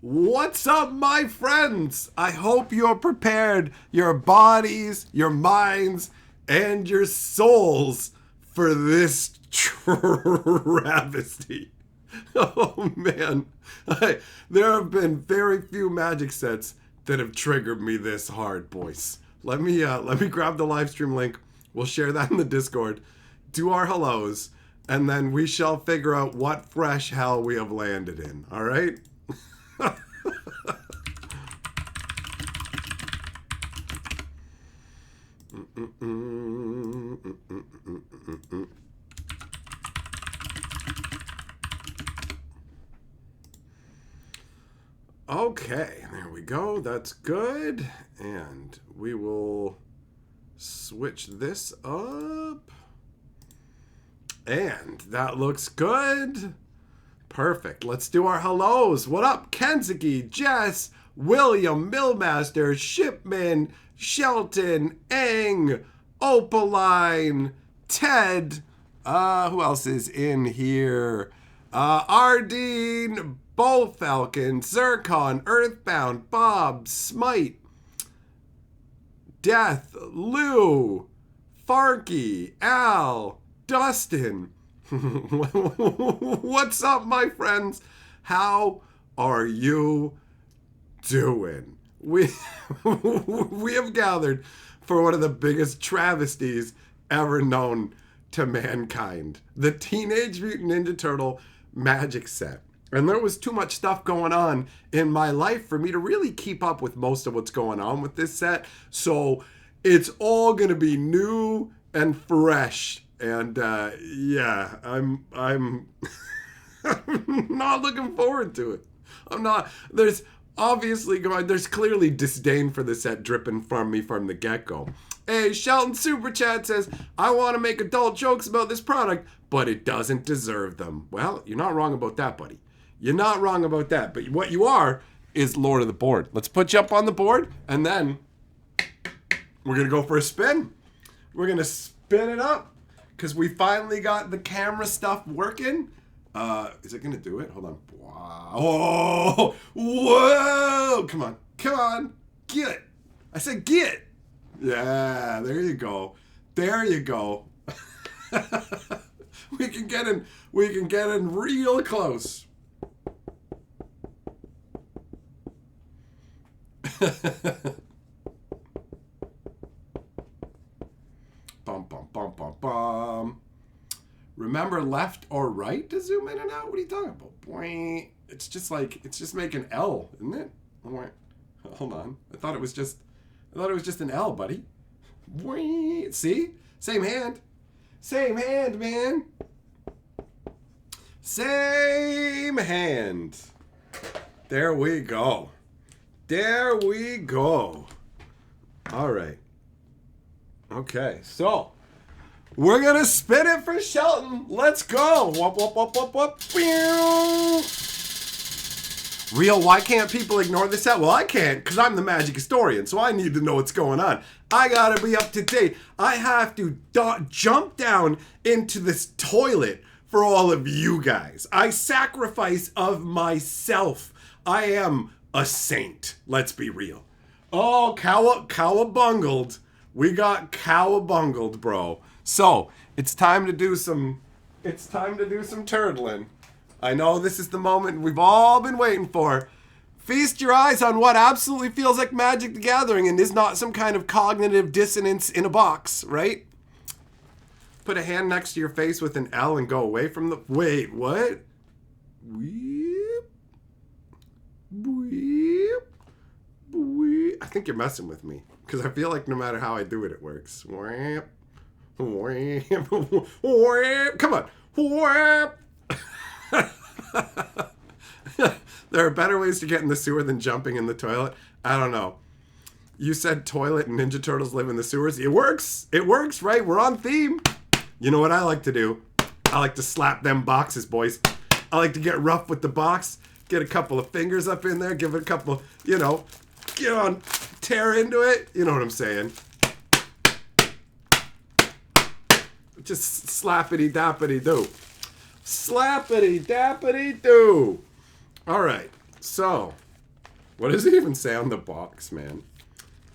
What's up, my friends? I hope you're prepared, your bodies, your minds, and your souls for this travesty. Oh man, there have been very few magic sets that have triggered me this hard, boys. Let me grab the live stream link. We'll share that in the Discord. Do our hellos, and then we shall figure out what fresh hell we have landed in. All right. Okay, there we go. That's good. And we will switch this up. And that looks good. Perfect. Let's do our hellos. What up, Kenzuki, Jess, William, Millmaster, Shipman, Shelton, Eng, Opaline, Ted. Who else is in here? Ardeen, Bull Falcon, Zircon, Earthbound, Bob, Smite, Death, Lou, Farky, Al, Dustin. What's up, my friends? How are you doing? We have gathered for one of the biggest travesties ever known to mankind. The Teenage Mutant Ninja Turtle magic set. And there was too much stuff going on in my life for me to really keep up with most of what's going on with this set. So it's all going to be new and fresh. And yeah, I'm not looking forward to it. I'm not. There's clearly disdain for the set dripping from me from the get-go. Hey, Shelton Super Chat says, I want to make adult jokes about this product, but it doesn't deserve them. Well, you're not wrong about that, buddy. You're not wrong about that. But what you are is Lord of the Board. Let's put you up on the board, and then we're going to go for a spin. We're going to spin it up, because we finally got the camera stuff working. Is it going to do it? Hold on. Wow. Oh, whoa. Come on. Come on. Get it. I said get. Yeah, there you go. There you go. We can get in real close. Bum, bum, bum, bum, bum. Remember left or right to zoom in and out? What are you talking about? Boing. It's just making L, isn't it? Hold on. I thought it was just an L, buddy. Boing. See? Same hand. Same hand, man. Same hand. There we go. There we go. All right. Okay, so we're gonna spin it for Shelton. Let's go. Whoop, whoop, whoop, whoop, whoop. Real, why can't people ignore this set? Well, I can't, because I'm the magic historian, so I need to know what's going on. I gotta be up to date. I have to jump down into this toilet for all of you guys. I sacrifice of myself. I am a saint. Let's be real. Oh, cowabungled. We got cowabungled, bro. So it's time to do some turtling. I know this is the moment we've all been waiting for. Feast your eyes on what absolutely feels like Magic the Gathering and is not some kind of cognitive dissonance in a box, right? Put a hand next to your face with an L and go away from the... Wait, what? Weep. Weep. Weep. I think you're messing with me. Because I feel like no matter how I do it, it works. Wham. Wham. Wham. Come on. Wham. There are better ways to get in the sewer than jumping in the toilet. I don't know. You said toilet and Ninja Turtles live in the sewers. It works. It works, right? We're on theme. You know what I like to do? I like to slap them boxes, boys. I like to get rough with the box. Get a couple of fingers up in there. Give it a couple, get on, tear into it. You know what I'm saying? Just slappity dappity do. Slappity dappity do. All right. So What does it even say on the box, man?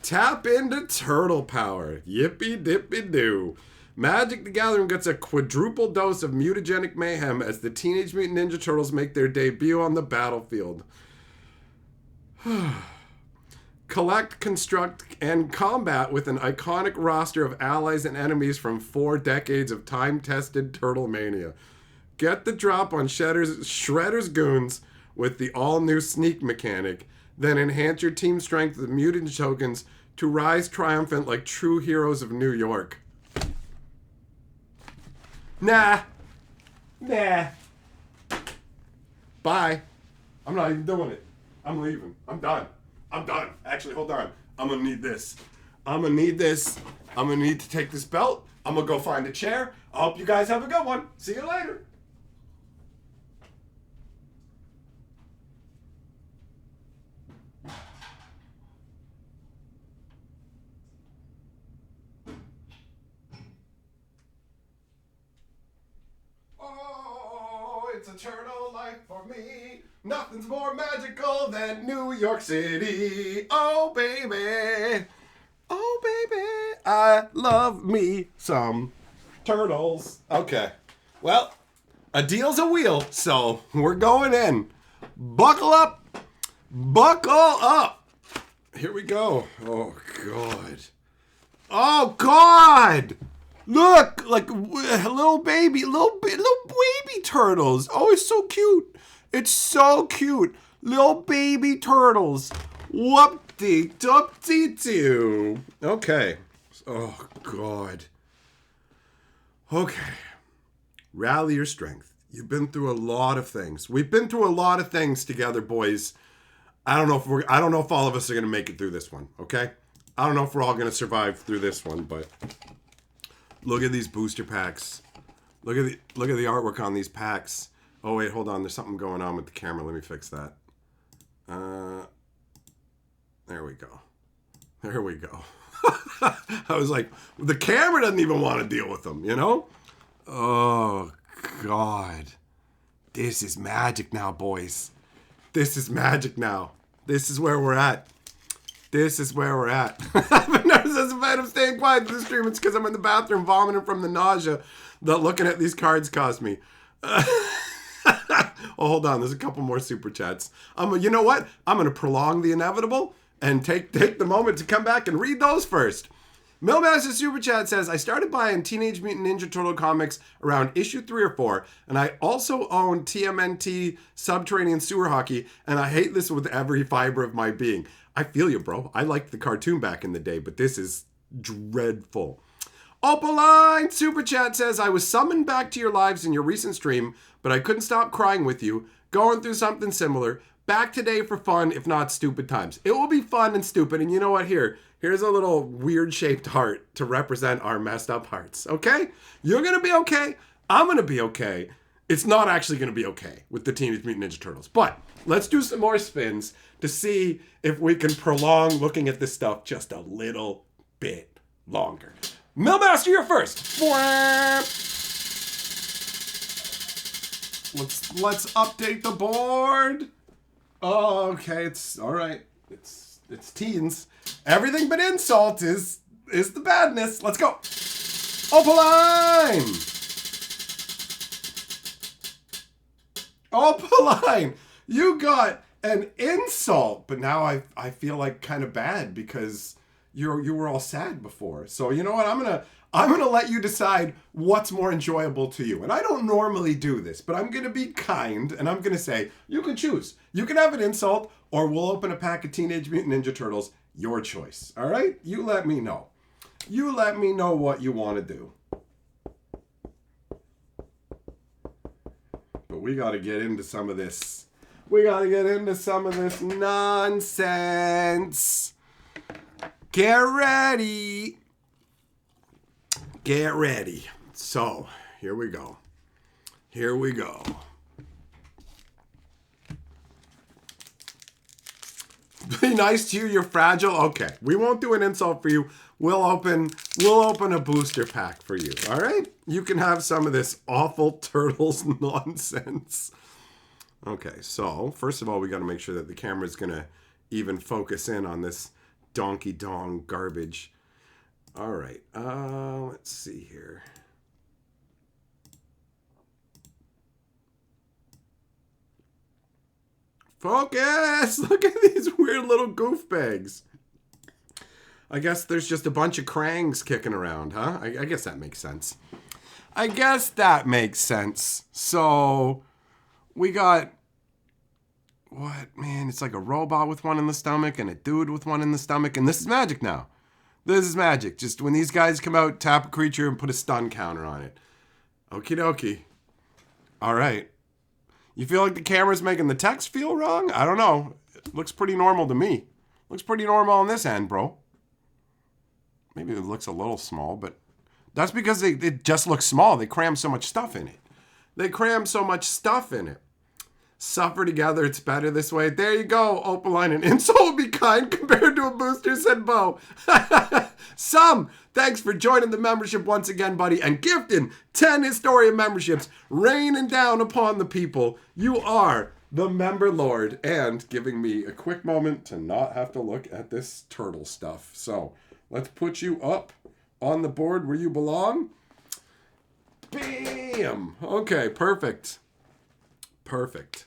Tap into turtle power. Yippee dippy doo. Magic the Gathering gets a quadruple dose of mutagenic mayhem as the Teenage Mutant Ninja Turtles make their debut on the battlefield. Collect, construct, and combat with an iconic roster of allies and enemies from 4 decades of time-tested Turtle Mania. Get the drop on Shredder's Goons with the all-new sneak mechanic, then enhance your team strength with mutant tokens to rise triumphant like true heroes of New York. Nah. Bye. I'm not even doing it. I'm leaving. I'm done. Actually, hold on. I'm gonna need this. I'm gonna need to take this belt. I'm gonna go find a chair. I hope you guys have a good one. See you later. Oh, it's a turtle life for me. Nothing's more magical than New York City. Oh, baby. Oh, baby. I love me some turtles. Okay. Well, a deal's a wheel, so we're going in. Buckle up. Buckle up. Here we go. Oh, God. Oh, God. Look, like little baby turtles. Oh, it's so cute. It's so cute. Little baby turtles. Whoop-de-doop-de-doo. Okay. Oh, God. Okay. Rally your strength. You've been through a lot of things. We've been through a lot of things together, boys. I don't know if all of us are going to make it through this one, okay? I don't know if we're all going to survive through this one, but look at these booster packs. Look at the artwork on these packs. Oh, wait, hold on. There's something going on with the camera. Let me fix that. There we go. There we go. I was like, the camera doesn't even want to deal with them, you know? Oh, God. This is magic now, boys. This is magic now. This is where we're at. This is where we're at. I've noticed as a fan of staying quiet through the stream. It's because I'm in the bathroom vomiting from the nausea that looking at these cards caused me. Oh, hold on. There's a couple more super chats. You know what? I'm going to prolong the inevitable and take the moment to come back and read those first. Millmaster Super Chat says, I started buying Teenage Mutant Ninja Turtle comics around issue 3 or 4, and I also own TMNT Subterranean Sewer Hockey, and I hate this with every fiber of my being. I feel you, bro. I liked the cartoon back in the day, but this is dreadful. Opaline Super Chat says, I was summoned back to your lives in your recent stream, but I couldn't stop crying with you, going through something similar. Back today for fun, if not stupid times. It will be fun and stupid, and you know what? Here's a little weird-shaped heart to represent our messed up hearts, okay? You're going to be okay. I'm going to be okay. It's not actually going to be okay with the Teenage Mutant Ninja Turtles, but let's do some more spins to see if we can prolong looking at this stuff just a little bit longer. Millmaster, you're first. Let's update the board. Oh, okay, it's all right. It's teens. Everything but insult is the badness. Let's go. Opaline. Opaline. You got an insult, but now I feel like kind of bad because you were all sad before. So you know what? I'm gonna let you decide what's more enjoyable to you. And I don't normally do this, but I'm gonna be kind and I'm gonna say you can choose. You can have an insult, or we'll open a pack of Teenage Mutant Ninja Turtles. Your choice. All right? You let me know. You let me know what you want to do. But we got to get into some of this. We got to get into some of this nonsense. Get ready. Get ready. So, here we go. Here we go. Be nice to you, you're fragile. Okay, we won't do an insult for you. We'll open a booster pack for you. All right? You can have some of this awful Turtles nonsense. Okay, so first of all, we got to make sure that the camera's going to even focus in on this donkey dong garbage. All right, let's see here. Focus! Look at these weird little goof bags. I guess there's just a bunch of Krangs kicking around, huh? I guess that makes sense. I guess that makes sense. So, we got... What? Man, it's like a robot with one in the stomach and a dude with one in the stomach. And this is Magic now. This is Magic. Just when these guys come out, tap a creature and put a stun counter on it. Okie dokie. All right. You feel like the camera's making the text feel wrong? I don't know. It looks pretty normal to me. Looks pretty normal on this end, bro. Maybe it looks a little small, but that's because it just looks small. They cram so much stuff in it. They cram so much stuff in it. Suffer together, it's better this way. There you go, Opaline. Insult will be kind compared to a booster, said Bo. Some, thanks for joining the membership once again, buddy, and gifting 10 Historia memberships, raining down upon the people. You are the member lord, and giving me a quick moment to not have to look at this turtle stuff. So, let's put you up on the board where you belong. Bam! Okay, perfect. Perfect.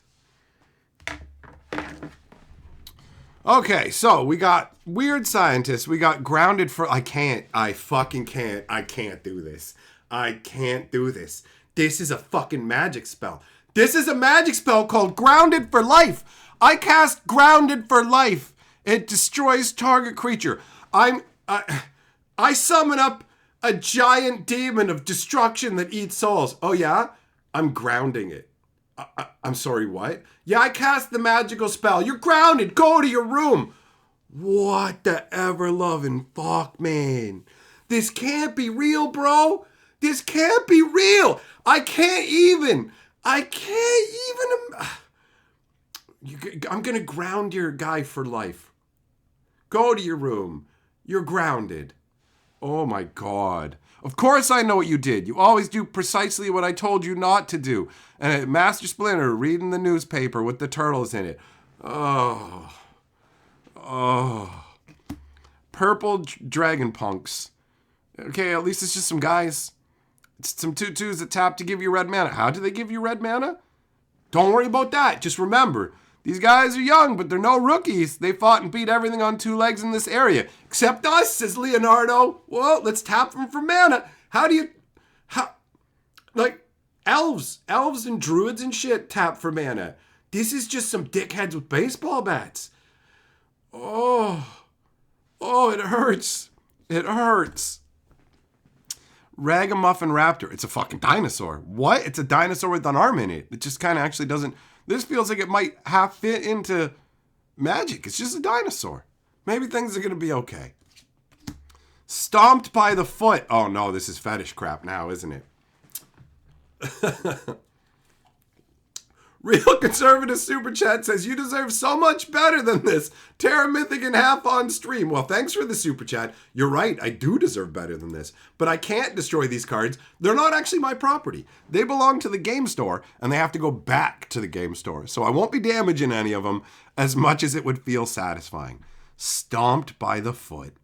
Okay, so we got weird scientists. We got grounded for... I fucking can't. I can't do this. I can't do this. This is a fucking magic spell. This is a magic spell called Grounded for Life. I cast Grounded for Life. It destroys target creature. I summon up a giant demon of destruction that eats souls. Oh yeah? I'm grounding it. I'm sorry, what? Yeah, I cast the magical spell. You're grounded. Go to your room. What the ever-loving fuck, man? This can't be real, bro. This can't be real. I can't even. I'm going to ground your guy for life. Go to your room. You're grounded. Oh, my God. Of course I know what you did. You always do precisely what I told you not to do. And Master Splinter reading the newspaper with the turtles in it. Oh. Purple dragon punks. Okay, at least it's just some guys. It's some 2/2s that tap to give you red mana. How do they give you red mana? Don't worry about that. Just remember, these guys are young, but they're no rookies. They fought and beat everything on 2 legs in this area. Except us, says Leonardo. Well, let's tap them for mana. Elves and druids and shit tap for mana. This is just some dickheads with baseball bats. Oh, it hurts. It hurts. Ragamuffin Raptor. It's a fucking dinosaur. What? It's a dinosaur with an arm in it. It just kind of actually doesn't... This feels like it might half fit into Magic. It's just a dinosaur. Maybe things are going to be okay. Stomped by the foot. Oh no, this is fetish crap now, isn't it? Real Conservative Super Chat says, you deserve so much better than this. Terra Mythic and half on stream. Well, thanks for the Super Chat. You're right, I do deserve better than this. But I can't destroy these cards. They're not actually my property. They belong to the game store, and they have to go back to the game store. So I won't be damaging any of them as much as it would feel satisfying. Stomped by the foot.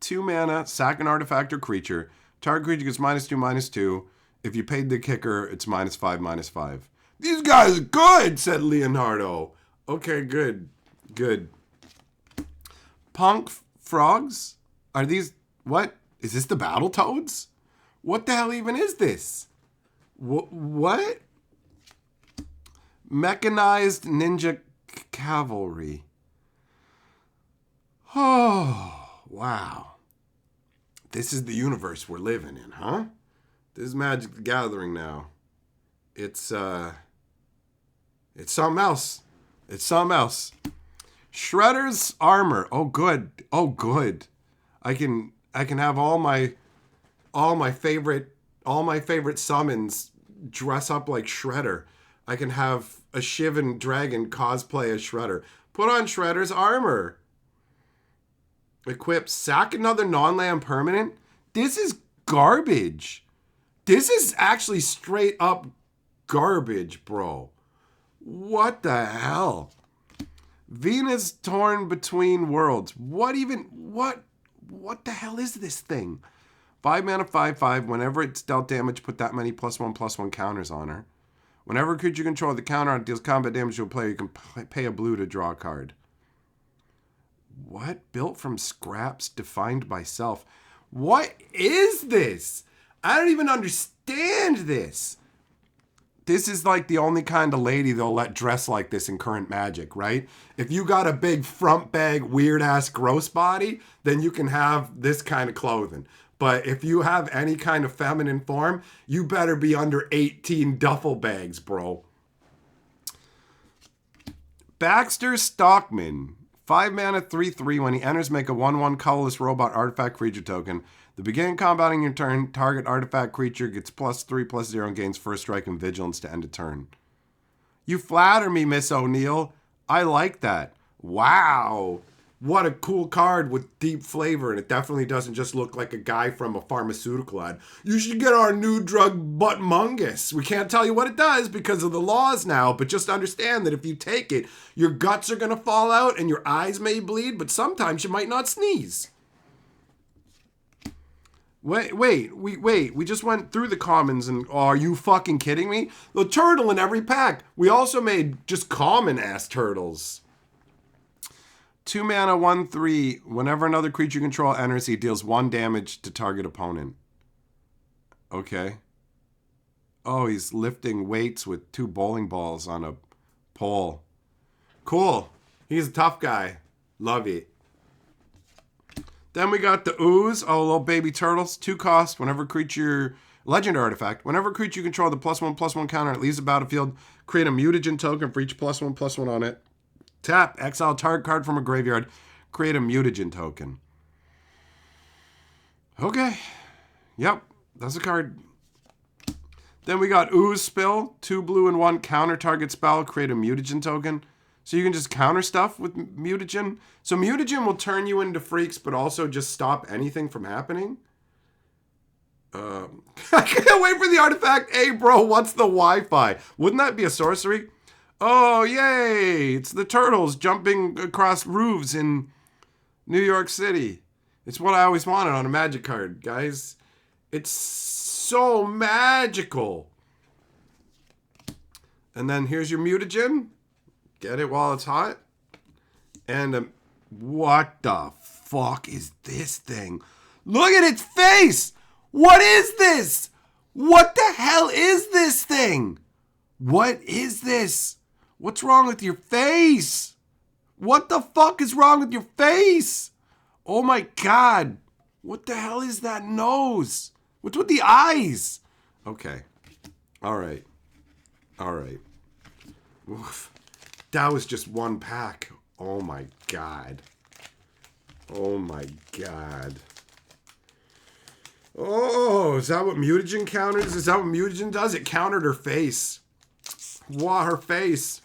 2 mana, sack an artifact or creature. Target creature gets -2/-2. If you paid the kicker, it's -5/-5. These guys are good, said Leonardo. Okay, good. Good. Punk frogs? Are these... What? Is this the Battletoads? What the hell even is this? What? Mechanized Ninja Cavalry. Oh, wow. This is the universe we're living in, huh? This is Magic the Gathering now. It's something else. It's something else. Shredder's armor. Oh, good. Oh, good. I can have all my favorite summons dress up like Shredder. I can have a Shivan dragon cosplay as Shredder. Put on Shredder's armor. Equip sack another non-land permanent. This is garbage. This is actually straight up garbage, bro. What the hell? Venus torn between worlds. What the hell is this thing? 5 mana, 5/5. Whenever it's dealt damage, put that many +1/+1 counters on her. Whenever a creature you control the counter on deals combat damage to a player, you can pay a blue to draw a card. What? Built from scraps, defined by self. What is this? I don't even understand this. This is like the only kind of lady they'll let dress like this in current Magic, right? If you got a big front bag, weird-ass gross body, then you can have this kind of clothing. But if you have any kind of feminine form, you better be under 18 duffel bags, bro. Baxter Stockman. 5 mana, 3/3. When he enters, make a 1/1 colorless robot artifact creature token. The beginning combating your turn, target artifact creature gets +3/+0 and gains first strike and vigilance to end a turn. You flatter me, Miss O'Neill. I like that. Wow. What a cool card with deep flavor, and it definitely doesn't just look like a guy from a pharmaceutical ad. You should get our new drug, Buttmungus. We can't tell you what it does because of the laws now, but just understand that if you take it, your guts are going to fall out and your eyes may bleed, but sometimes you might not sneeze. Wait, we just went through the commons and are you fucking kidding me? The turtle in every pack. We also made just common-ass turtles. 2 mana, 1/3. Whenever another creature you control enters, he deals 1 damage to target opponent. Okay. Oh, he's lifting weights with 2 bowling balls on a pole. Cool. He's a tough guy. Love it. Then we got the Ooze. Oh, little baby turtles. 2 cost. Whenever creature... Legend artifact. Whenever creature you control the +1/+1 counter, it leaves the battlefield. Create a mutagen token for each +1/+1 on it. Tap, exile target card from a graveyard, create a mutagen token. Okay. Yep, that's a card. Then we got Ooze Spill, 2 blue and 1, counter target spell, create a mutagen token. So you can just counter stuff with mutagen. So mutagen will turn you into freaks, but also just stop anything from happening. I can't wait for the artifact. Hey, bro, what's the Wi-Fi? Wouldn't that be a sorcery? Oh, yay! It's the turtles jumping across roofs in New York City. It's what I always wanted on a Magic card, guys. It's so magical. And then here's your mutagen. Get it while it's hot. And what the fuck is this thing? Look at its face! What is this? What the hell is this thing? What is this? What's wrong with your face? What the fuck is wrong with your face? Oh my god. What the hell is that nose? What's with the eyes? Okay. Alright. Alright. Oof. That was just 1 pack. Oh my god. Oh my god. Oh, is that what mutagen counters? Is that what mutagen does? It countered her face. Wow, her face.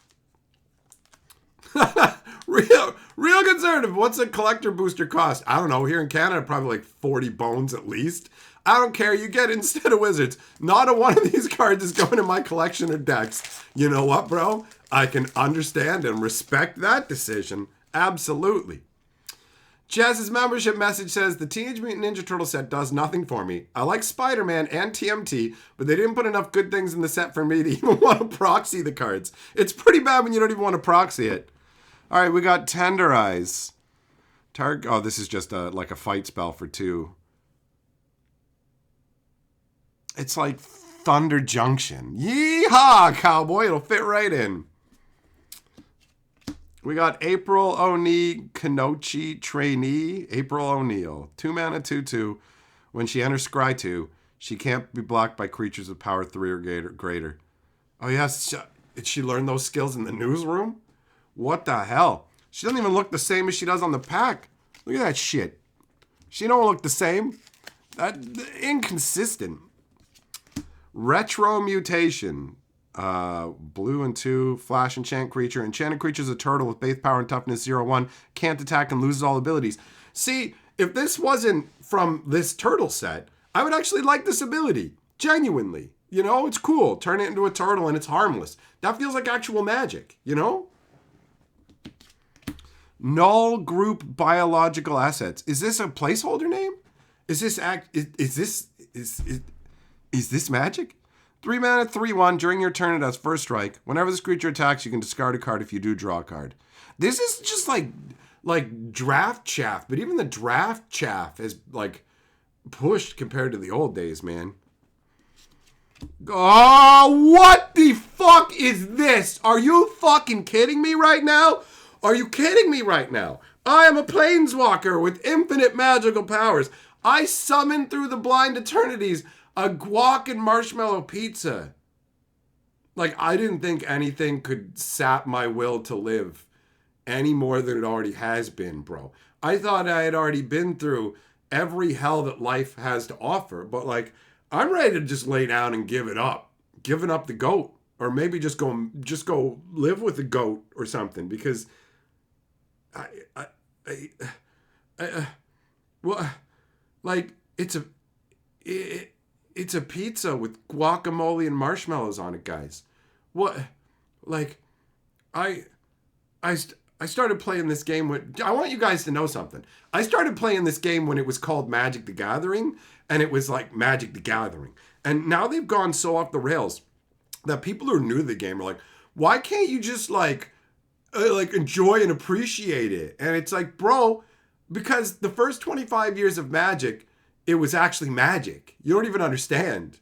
real conservative. What's a collector booster cost? I don't know. Here in Canada, probably like 40 bones at least. I don't care. You get it instead of Wizards. Not a one of these cards is going in my collection or decks. You know what, bro? I can understand and respect that decision. Absolutely. Jazz's membership message says, the Teenage Mutant Ninja Turtle set does nothing for me. I like Spider-Man and TMT, but they didn't put enough good things in the set for me to even want to proxy the cards. It's pretty bad when you don't even want to proxy it. All right, we got Tenderize. Oh, this is just like a fight spell for 2. It's like Thunder Junction. Yeehaw, cowboy. It'll fit right in. We got April O'Neill, Kanochi Trainee, April O'Neill. 2 mana, 2/2. When she enters Scry 2, she can't be blocked by creatures with power 3 or greater. Oh, yes. Did she learn those skills in the newsroom? What the hell? She doesn't even look the same as she does on the pack. Look at that shit. She don't look the same. Inconsistent. Retro Mutation. Blue and 2, flash enchant creature. Enchanted creature is a turtle with base power and toughness 0/1. Can't attack and loses all abilities. See, if this wasn't from this turtle set, I would actually like this ability. Genuinely. You know, it's cool. Turn it into a turtle and it's harmless. That feels like actual magic, you know? Null group biological assets. Is this a placeholder name? Is this magic? 3 mana, 3/1. During your turn, it has first strike. Whenever this creature attacks, you can discard a card. If you do, draw a card. This is just like draft chaff, but even the draft chaff is like pushed compared to the old days, man. Oh, what the fuck is this? Are you fucking kidding me right now? Are you kidding me right now? I am a planeswalker with infinite magical powers. I summon through the blind eternities a guac and marshmallow pizza. Like, I didn't think anything could sap my will to live any more than it already has been, bro. I thought I had already been through every hell that life has to offer, but like, I'm ready to just lay down and give it up. Giving up the goat. Or maybe just go live with the goat or something, because well, like, it's a pizza with guacamole and marshmallows on it, guys. What? Like, I started playing this game when... I want you guys to know something. I started playing this game when it was called Magic the Gathering, and it was like Magic the Gathering. And now they've gone so off the rails that people who are new to the game are like, why can't you just like enjoy and appreciate it? And it's like, bro, because the first 25 years of Magic, it was actually magic. You don't even understand.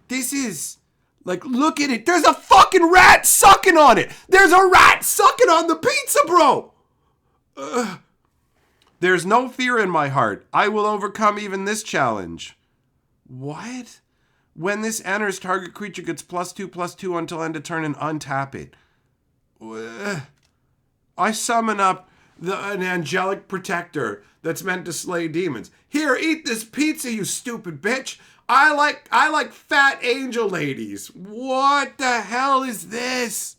This is, like, look at it. There's a fucking rat sucking on it. There's a rat sucking on the pizza, bro. There's no fear in my heart. I will overcome even this challenge. What? When this enters, target creature gets +2/+2 until end of turn and untap it. I summon up an angelic protector that's meant to slay demons. Here, eat this pizza, you stupid bitch. I like fat angel ladies. What the hell is this?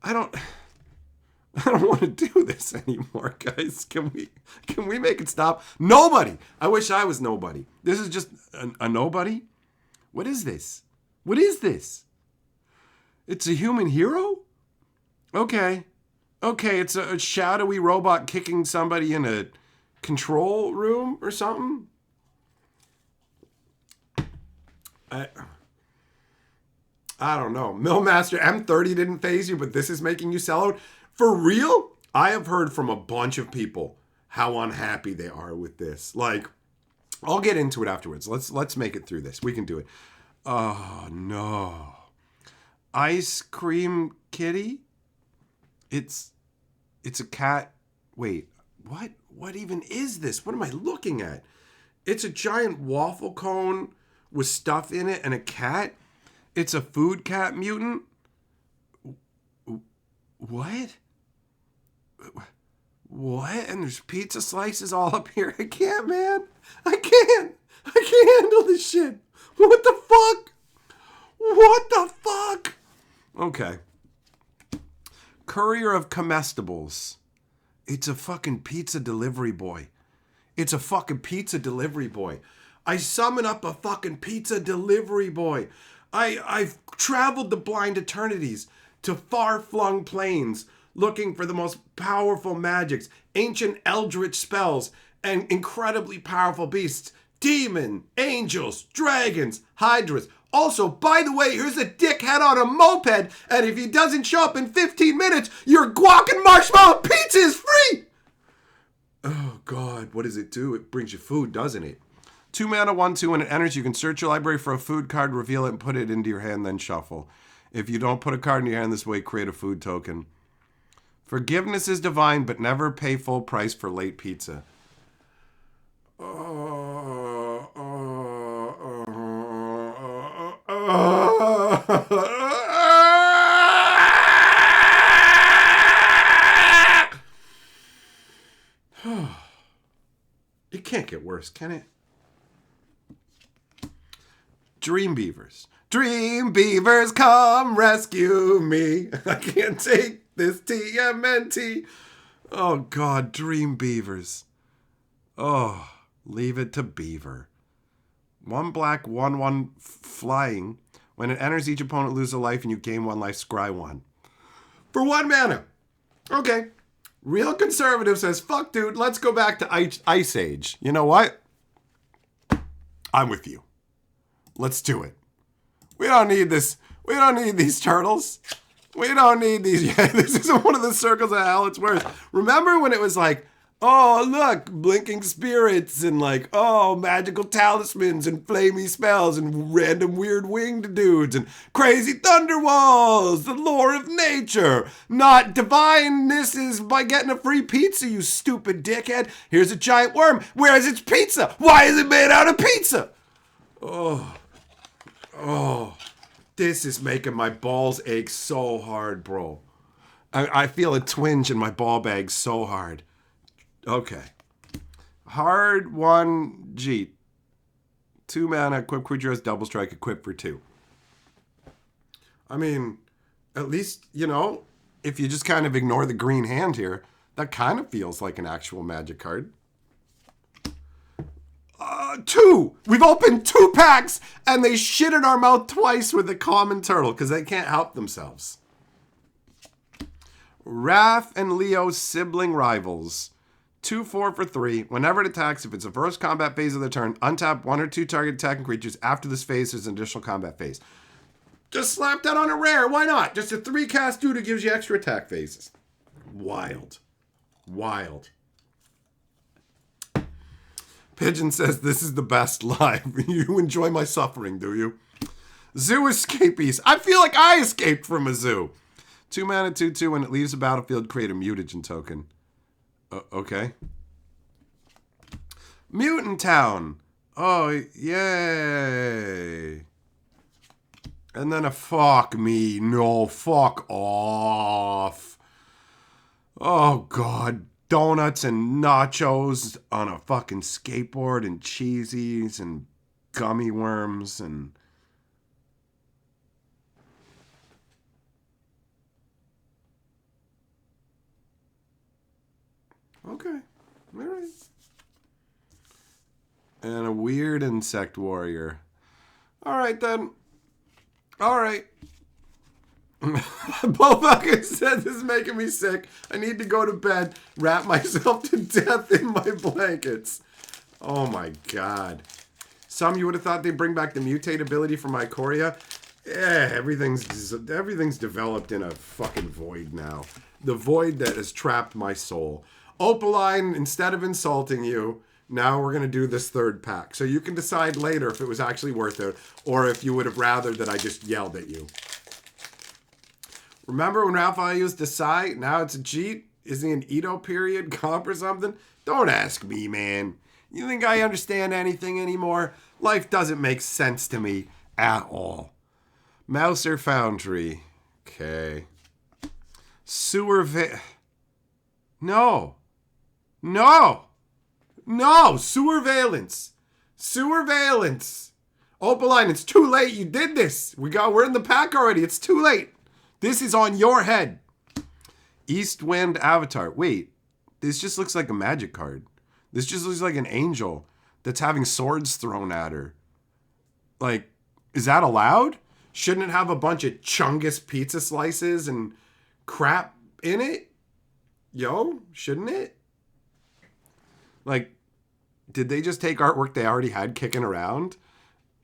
I don't want to do this anymore, guys. Can we make it stop? Nobody. I wish I was nobody. This is just a nobody. What is this? What is this? It's a human hero? Okay, it's a shadowy robot kicking somebody in a control room or something? I don't know. Millmaster M30 didn't phase you, but this is making you sell out? For real? I have heard from a bunch of people how unhappy they are with this. Like, I'll get into it afterwards. Let's make it through this. We can do it. Oh, no. Ice cream kitty? It's a cat. Wait, what? What even is this? What am I looking at? It's a giant waffle cone with stuff in it and a cat. It's a food cat mutant. What? What? And there's pizza slices all up here. I can't, man. I can't handle this shit. What the fuck? What the fuck? Okay. Courier of comestibles. It's a fucking pizza delivery boy. I summon up a fucking pizza delivery boy. I've traveled the blind eternities to far-flung plains looking for the most powerful magics, ancient eldritch spells, and incredibly powerful beasts. Demon, angels, dragons, hydras. Also, by the way, here's a dickhead on a moped, and if he doesn't show up in 15 minutes, your guac and marshmallow pizza is free! Oh, God, what does it do? It brings you food, doesn't it? 2 mana, 1/2, when it enters, you can search your library for a food card, reveal it, and put it into your hand, then shuffle. If you don't put a card in your hand this way, create a food token. Forgiveness is divine, but never pay full price for late pizza. It can't get worse, can it? Dream Beavers. Dream Beavers, come rescue me. I can't take this TMNT. Oh, God, Dream Beavers. Oh, leave it to Beaver. 1 black, 1/1 flying. When it enters, each opponent loses a life and you gain 1 life, scry 1. For 1 mana, Okay. Real conservative says, fuck, dude, let's go back to Ice Age. You know what? I'm with you. Let's do it. We don't need this. We don't need these turtles. We don't need these. Yeah, this isn't one of the circles of hell. It's worse. Remember when it was like, oh, look, blinking spirits and like, oh, magical talismans and flamey spells and random weird winged dudes and crazy thunder walls, the lore of nature. Not divineness is by getting a free pizza, you stupid dickhead. Here's a giant worm. Where is its pizza? Why is it made out of pizza? Oh, this is making my balls ache so hard, bro. I feel a twinge in my ball bag so hard. Okay. Hard 1 Jeet. 2 mana, equip creature has double strike, equip for 2. I mean, at least, you know, if you just kind of ignore the green hand here, that kind of feels like an actual Magic card. 2! We've opened 2 packs, and they shit in our mouth twice with the common turtle, because they can't help themselves. Wrath and Leo, sibling rivals. 2/4 for 3. Whenever it attacks, if it's the first combat phase of the turn, untap 1 or 2 target attacking creatures. After this phase, there's an additional combat phase. Just slap that on a rare. Why not? Just a 3-cast dude who gives you extra attack phases. Wild. Wild. Pigeon says, this is the best live. You enjoy my suffering, do you? Zoo escapees. I feel like I escaped from a zoo. 2 mana, 2/2. When it leaves the battlefield, create a mutagen token. Okay. Mutant Town. Oh, yay. And then a fuck me. No, fuck off. Oh, God. Donuts and nachos on a fucking skateboard and cheesies and gummy worms and... Okay. All right. And a weird insect warrior. All right, then. All right. Bowfucker said this is making me sick. I need to go to bed, wrap myself to death in my blankets. Oh, my God. Some you would have thought they'd bring back the mutate ability from Ikoria. Yeah, everything's developed in a fucking void now. The void that has trapped my soul. Opaline, instead of insulting you, now we're going to do this 3rd pack. So you can decide later if it was actually worth it or if you would have rather that I just yelled at you. Remember when Raphael used to sigh? Now it's a Jeet? Is he an Edo period comp or something? Don't ask me, man. You think I understand anything anymore? Life doesn't make sense to me at all. Mouser Foundry. Okay. No. Sewervalence. Opaline, it's too late. You did this. We're in the pack already. It's too late. This is on your head. East Wind Avatar. Wait, this just looks like a magic card. This just looks like an angel that's having swords thrown at her. Like, is that allowed? Shouldn't it have a bunch of Chungus pizza slices and crap in it? Yo, shouldn't it? Like, did they just take artwork they already had kicking around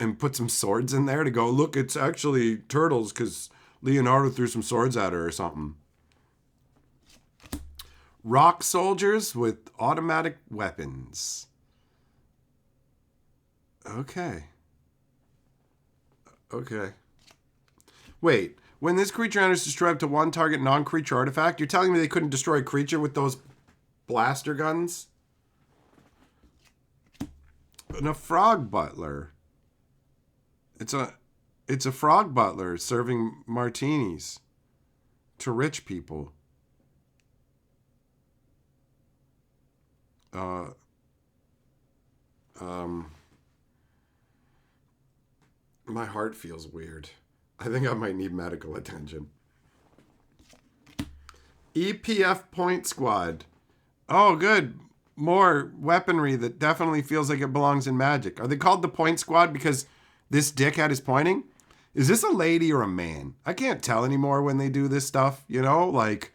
and put some swords in there to go, look, it's actually turtles because Leonardo threw some swords at her or something? Rock soldiers with automatic weapons. Okay. Wait, when this creature enters, destroy up to 1 target non-creature artifact? You're telling me they couldn't destroy a creature with those blaster guns? And a frog butler. It's a frog butler serving martinis to rich people. My heart feels weird. I think I might need medical attention. EPF Point Squad. Oh, good. More weaponry that definitely feels like it belongs in Magic. Are they called the Point Squad because this dickhead is pointing? Is this a lady or a man? I can't tell anymore when they do this stuff, you know? Like,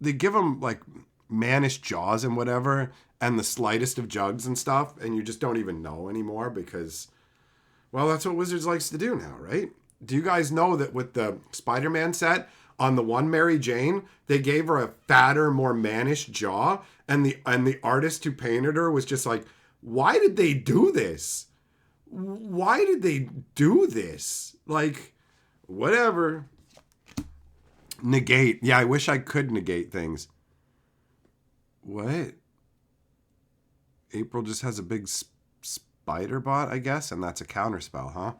they give them like mannish jaws and whatever, and the slightest of jugs and stuff, and you just don't even know anymore because, well, that's what Wizards likes to do now, right? Do you guys know that with the Spider-Man set, on the one Mary Jane, they gave her a fatter, more mannish jaw, and the artist who painted her was just like, why did they do this? Why did they do this? Like, whatever. Negate. Yeah, I wish I could negate things. What? April just has a big spider bot, I guess, and that's a counterspell, huh?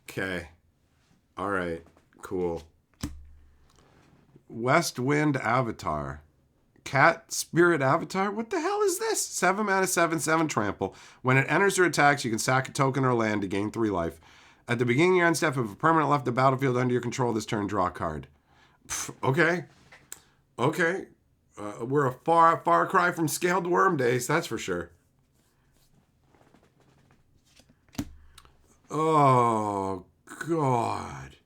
Okay. All right. Cool. West Wind Avatar. Cat Spirit Avatar? What the hell is this? 7 mana, 7/7 trample. When it enters or attacks, you can sack a token or land to gain 3 life. At the beginning of your end step, if a permanent left the battlefield under your control this turn, draw a card. Pff, okay. Okay. We're a far cry from Scaled Worm days, that's for sure. Oh, God.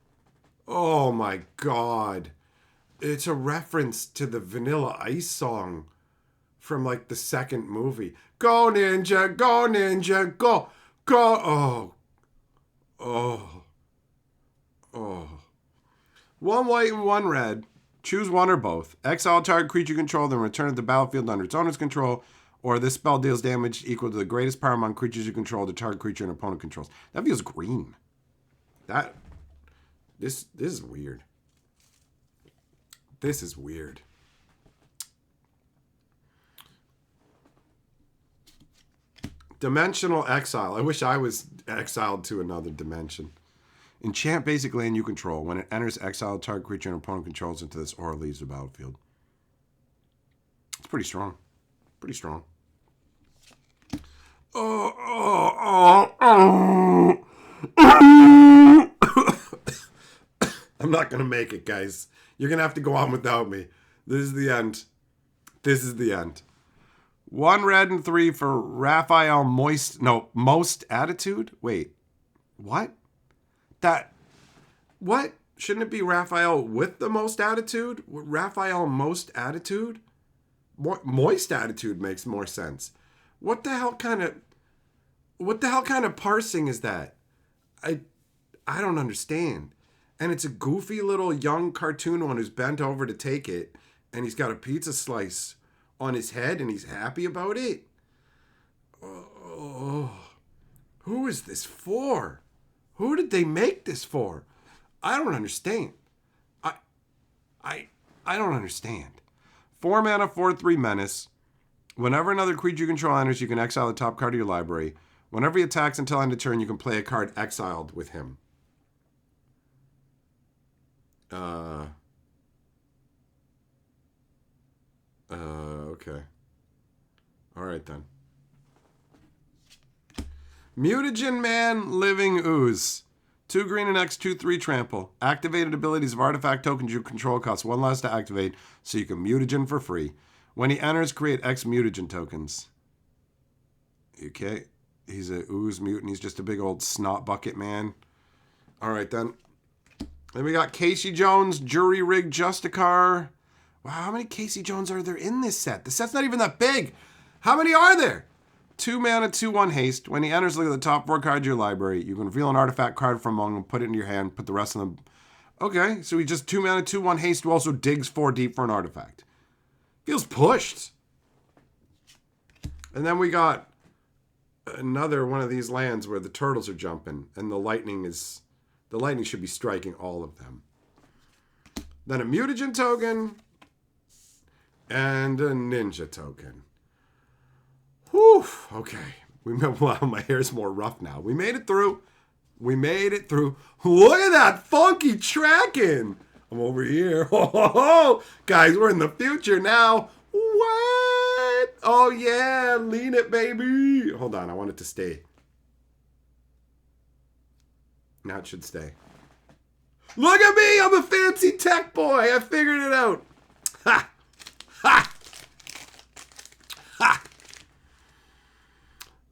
Oh, my God. It's a reference to the Vanilla Ice song from, like, the second movie. Go, ninja, go, ninja, go, go. Oh. 1 white and 1 red. Choose one or both. Exile target creature you control, then return it to the battlefield under its owner's control, or this spell deals damage equal to the greatest power among creatures you control to target creature an opponent controls. That feels green. This is weird. This is weird. Dimensional Exile. I wish I was exiled to another dimension. Enchant basic land you control. When it enters, exile target creature an opponent controls into this or leaves the battlefield. It's pretty strong. Pretty strong. I'm not going to make it, guys. You're going to have to go on without me. This is the end. This is the end. 1 red and 3 for Raphael Most Attitude? Wait. What? What? Shouldn't it be Raphael with the most attitude? Raphael Most Attitude? Moist Attitude makes more sense. What the hell kind of parsing is that? I don't understand. And it's a goofy little young cartoon one who's bent over to take it, and he's got a pizza slice on his head, and he's happy about it. Oh, who is this for? Who did they make this for? I don't understand. I don't understand. 4 mana, 4/3 menace. Whenever another creature you control enters, you can exile the top card of your library. Whenever he attacks until end of turn, you can play a card exiled with him. Okay. Alright then. Mutagen Man Living Ooze. 2 green and X, 2/3 trample. Activated abilities of artifact tokens you control cost 1 less to activate, so you can mutagen for free. When he enters, create X mutagen tokens. Okay. He's a ooze mutant. He's just a big old snot bucket man. Alright then. Then we got Casey Jones, Jury Rig Justicar. Wow, how many Casey Jones are there in this set? The set's not even that big. How many are there? 2 mana, 2/1 haste. When he enters, look at the top 4 cards of your library. You can reveal an artifact card from among them, put it in your hand, put the rest of them. Okay, so he just 2 mana, 2/1 haste, who also digs 4 deep for an artifact. Feels pushed. And then we got another one of these lands where the turtles are jumping, and the lightning should be striking all of them. Then a mutagen token and a ninja token. Whew, okay. Wow, my hair's more rough now. We made it through. We made it through. Look at that funky tracking. I'm over here. Oh, guys, we're in the future now. What? Oh, yeah. Lean it, baby. Hold on. I want it to stay. Now it should stay. Look at me. I'm a fancy tech boy. I figured it out. Ha. Ha.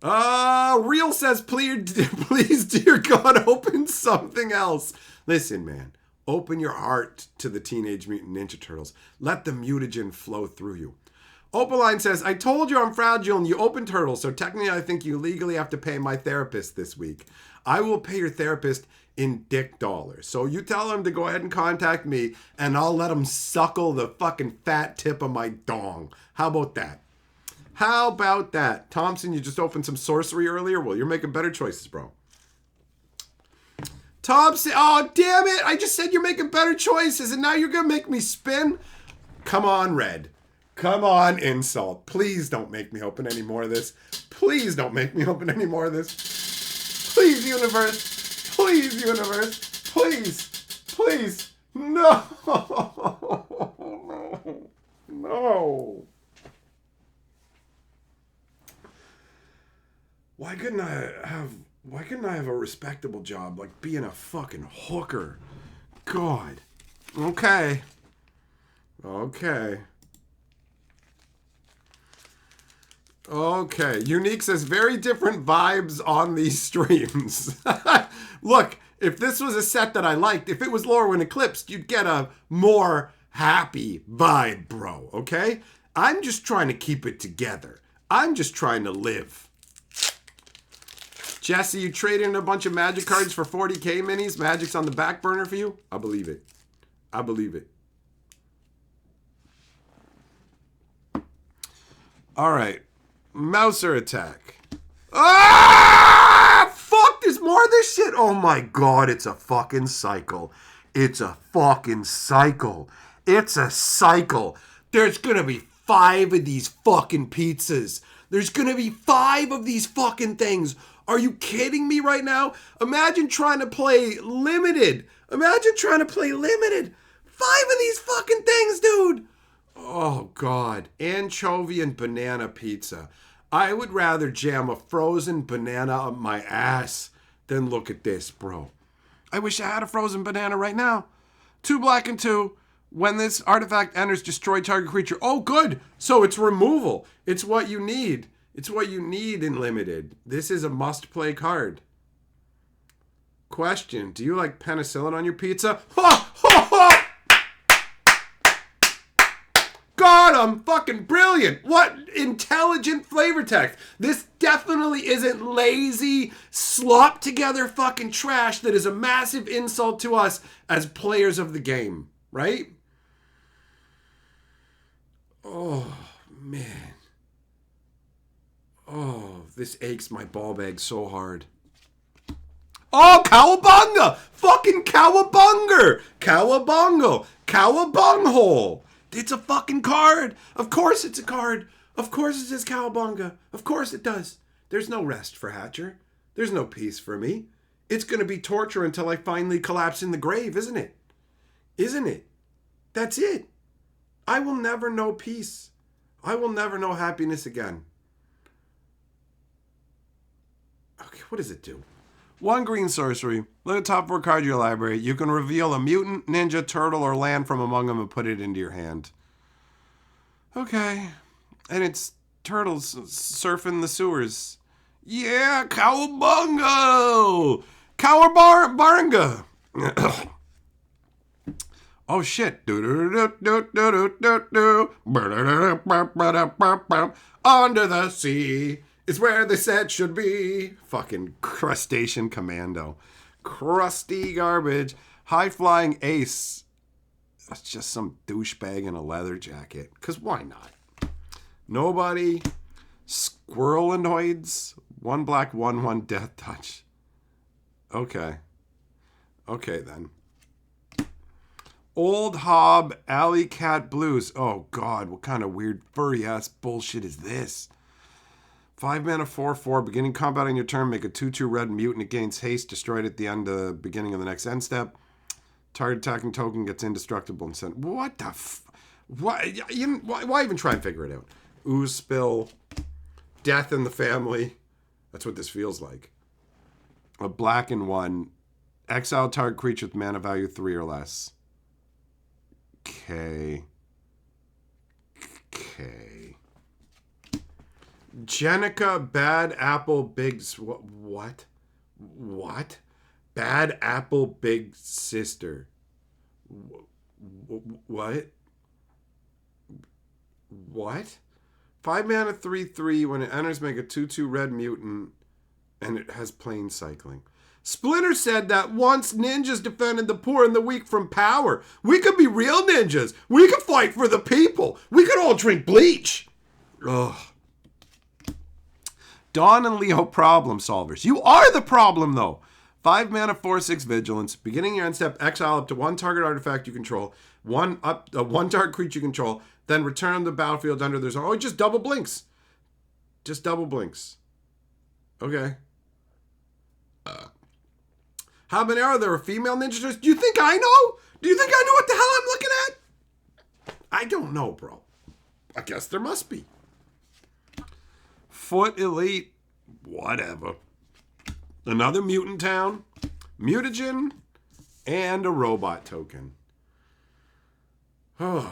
Ha. Real says, please, dear God, open something else. Listen, man. Open your heart to the Teenage Mutant Ninja Turtles. Let the mutagen flow through you. Opaline says, I told you I'm fragile and you open turtles, so technically I think you legally have to pay my therapist this week. I will pay your therapist in dick dollars. So you tell him to go ahead and contact me and I'll let him suckle the fucking fat tip of my dong. How about that? How about that? Thompson, you just opened some sorcery earlier? Well, you're making better choices, bro. Thompson, oh, damn it. I just said you're making better choices and now you're going to make me spin? Come on, Red. Come on, Insult. Please don't make me open any more of this. Please don't make me open any more of this. Please, universe. Please, universe. Please. Please. No. No. No. Why couldn't I have a respectable job like being a fucking hooker? God. Okay. Okay. Okay, Unique says very different vibes on these streams. Look, if this was a set that I liked, if it was Lorwyn Eclipsed, you'd get a more happy vibe, bro, okay? I'm just trying to keep it together. I'm just trying to live. Jesse, you traded in a bunch of Magic cards for 40k minis? Magic's on the back burner for you? I believe it. I believe it. All right. Mouser attack. Ah! Fuck, there's more of this shit. Oh my god, it's a fucking cycle. It's a fucking cycle. It's a cycle. There's gonna be 5 of these fucking pizzas. There's gonna be 5 of these fucking things. Are you kidding me right now? Imagine trying to play limited. Imagine trying to play limited. 5 of these fucking things, dude. Oh, God. Anchovy and banana pizza. I would rather jam a frozen banana up my ass than look at this, bro. I wish I had a frozen banana right now. 2 black and 2. When this artifact enters, destroy target creature. Oh, good. So it's removal. It's what you need. It's what you need in limited. This is a must-play card. Question. Do you like penicillin on your pizza? Ha! Ha! Ha! God, I'm fucking brilliant. What intelligent flavor text. This definitely isn't lazy, slop together fucking trash that is a massive insult to us as players of the game, right? Oh, man. Oh, this aches my ball bag so hard. Oh, Cowabunga! Fucking Cowabunger! Cowabungo! Cowabunghole! It's a fucking card. Of course it's a card. Of course it says Cowabunga. Of course it does. There's no rest for Hatcher. There's no peace for me. It's going to be torture until I finally collapse in the grave, isn't it? Isn't it? That's it. I will never know peace. I will never know happiness again. Okay, what does it do? 1 green sorcery. Look at the top 4 cards of your library. You can reveal a mutant, ninja, turtle, or land from among them and put it into your hand. Okay. And it's turtles surfing the sewers. Yeah, Cowabungo! Cowabunga! Oh, shit. Under the sea is where the set should be. Fucking crustacean commando. Crusty garbage. High-flying ace. That's just some douchebag in a leather jacket. Because why not? Nobody. Squirrelanoids. 1 black, 1/1 death touch. Okay. Okay, then. Old Hob Alley Cat Blues. Oh, God. What kind of weird furry-ass bullshit is this? 5 mana, 4/4. Beginning combat on your turn. Make a 2/2 red mutant. It gains haste. Destroyed at the end of the beginning of the next end step. Target attacking token gets indestructible and sent. What the why even try and figure it out? Ooze spill. Death in the family. That's what this feels like. A black and 1. Exile target creature with mana value 3 or less. Okay. Okay. Jenica Bad Apple Big... What? What? Bad Apple Big Sister. What? What? 5 mana 3/3. When it enters, make a 2/2 red mutant, and it has plain cycling. Splinter said that once ninjas defended the poor and the weak from power. We could be real ninjas. We could fight for the people. We could all drink bleach. Ugh. Dawn and Leo problem solvers. You are the problem, though. 5 mana 4/6 vigilance. Beginning your end step, exile up to 1 target artifact you control, 1 target creature you control, then return to the battlefield under their zone. Oh, just double blinks. Just double blinks. Okay. Habanero, there are female ninja turtles. Do you think I know? Do you think I know what the hell I'm looking at? I don't know, bro. I guess there must be. Foot Elite. Whatever. Another mutant town. Mutagen. And a robot token. Oh.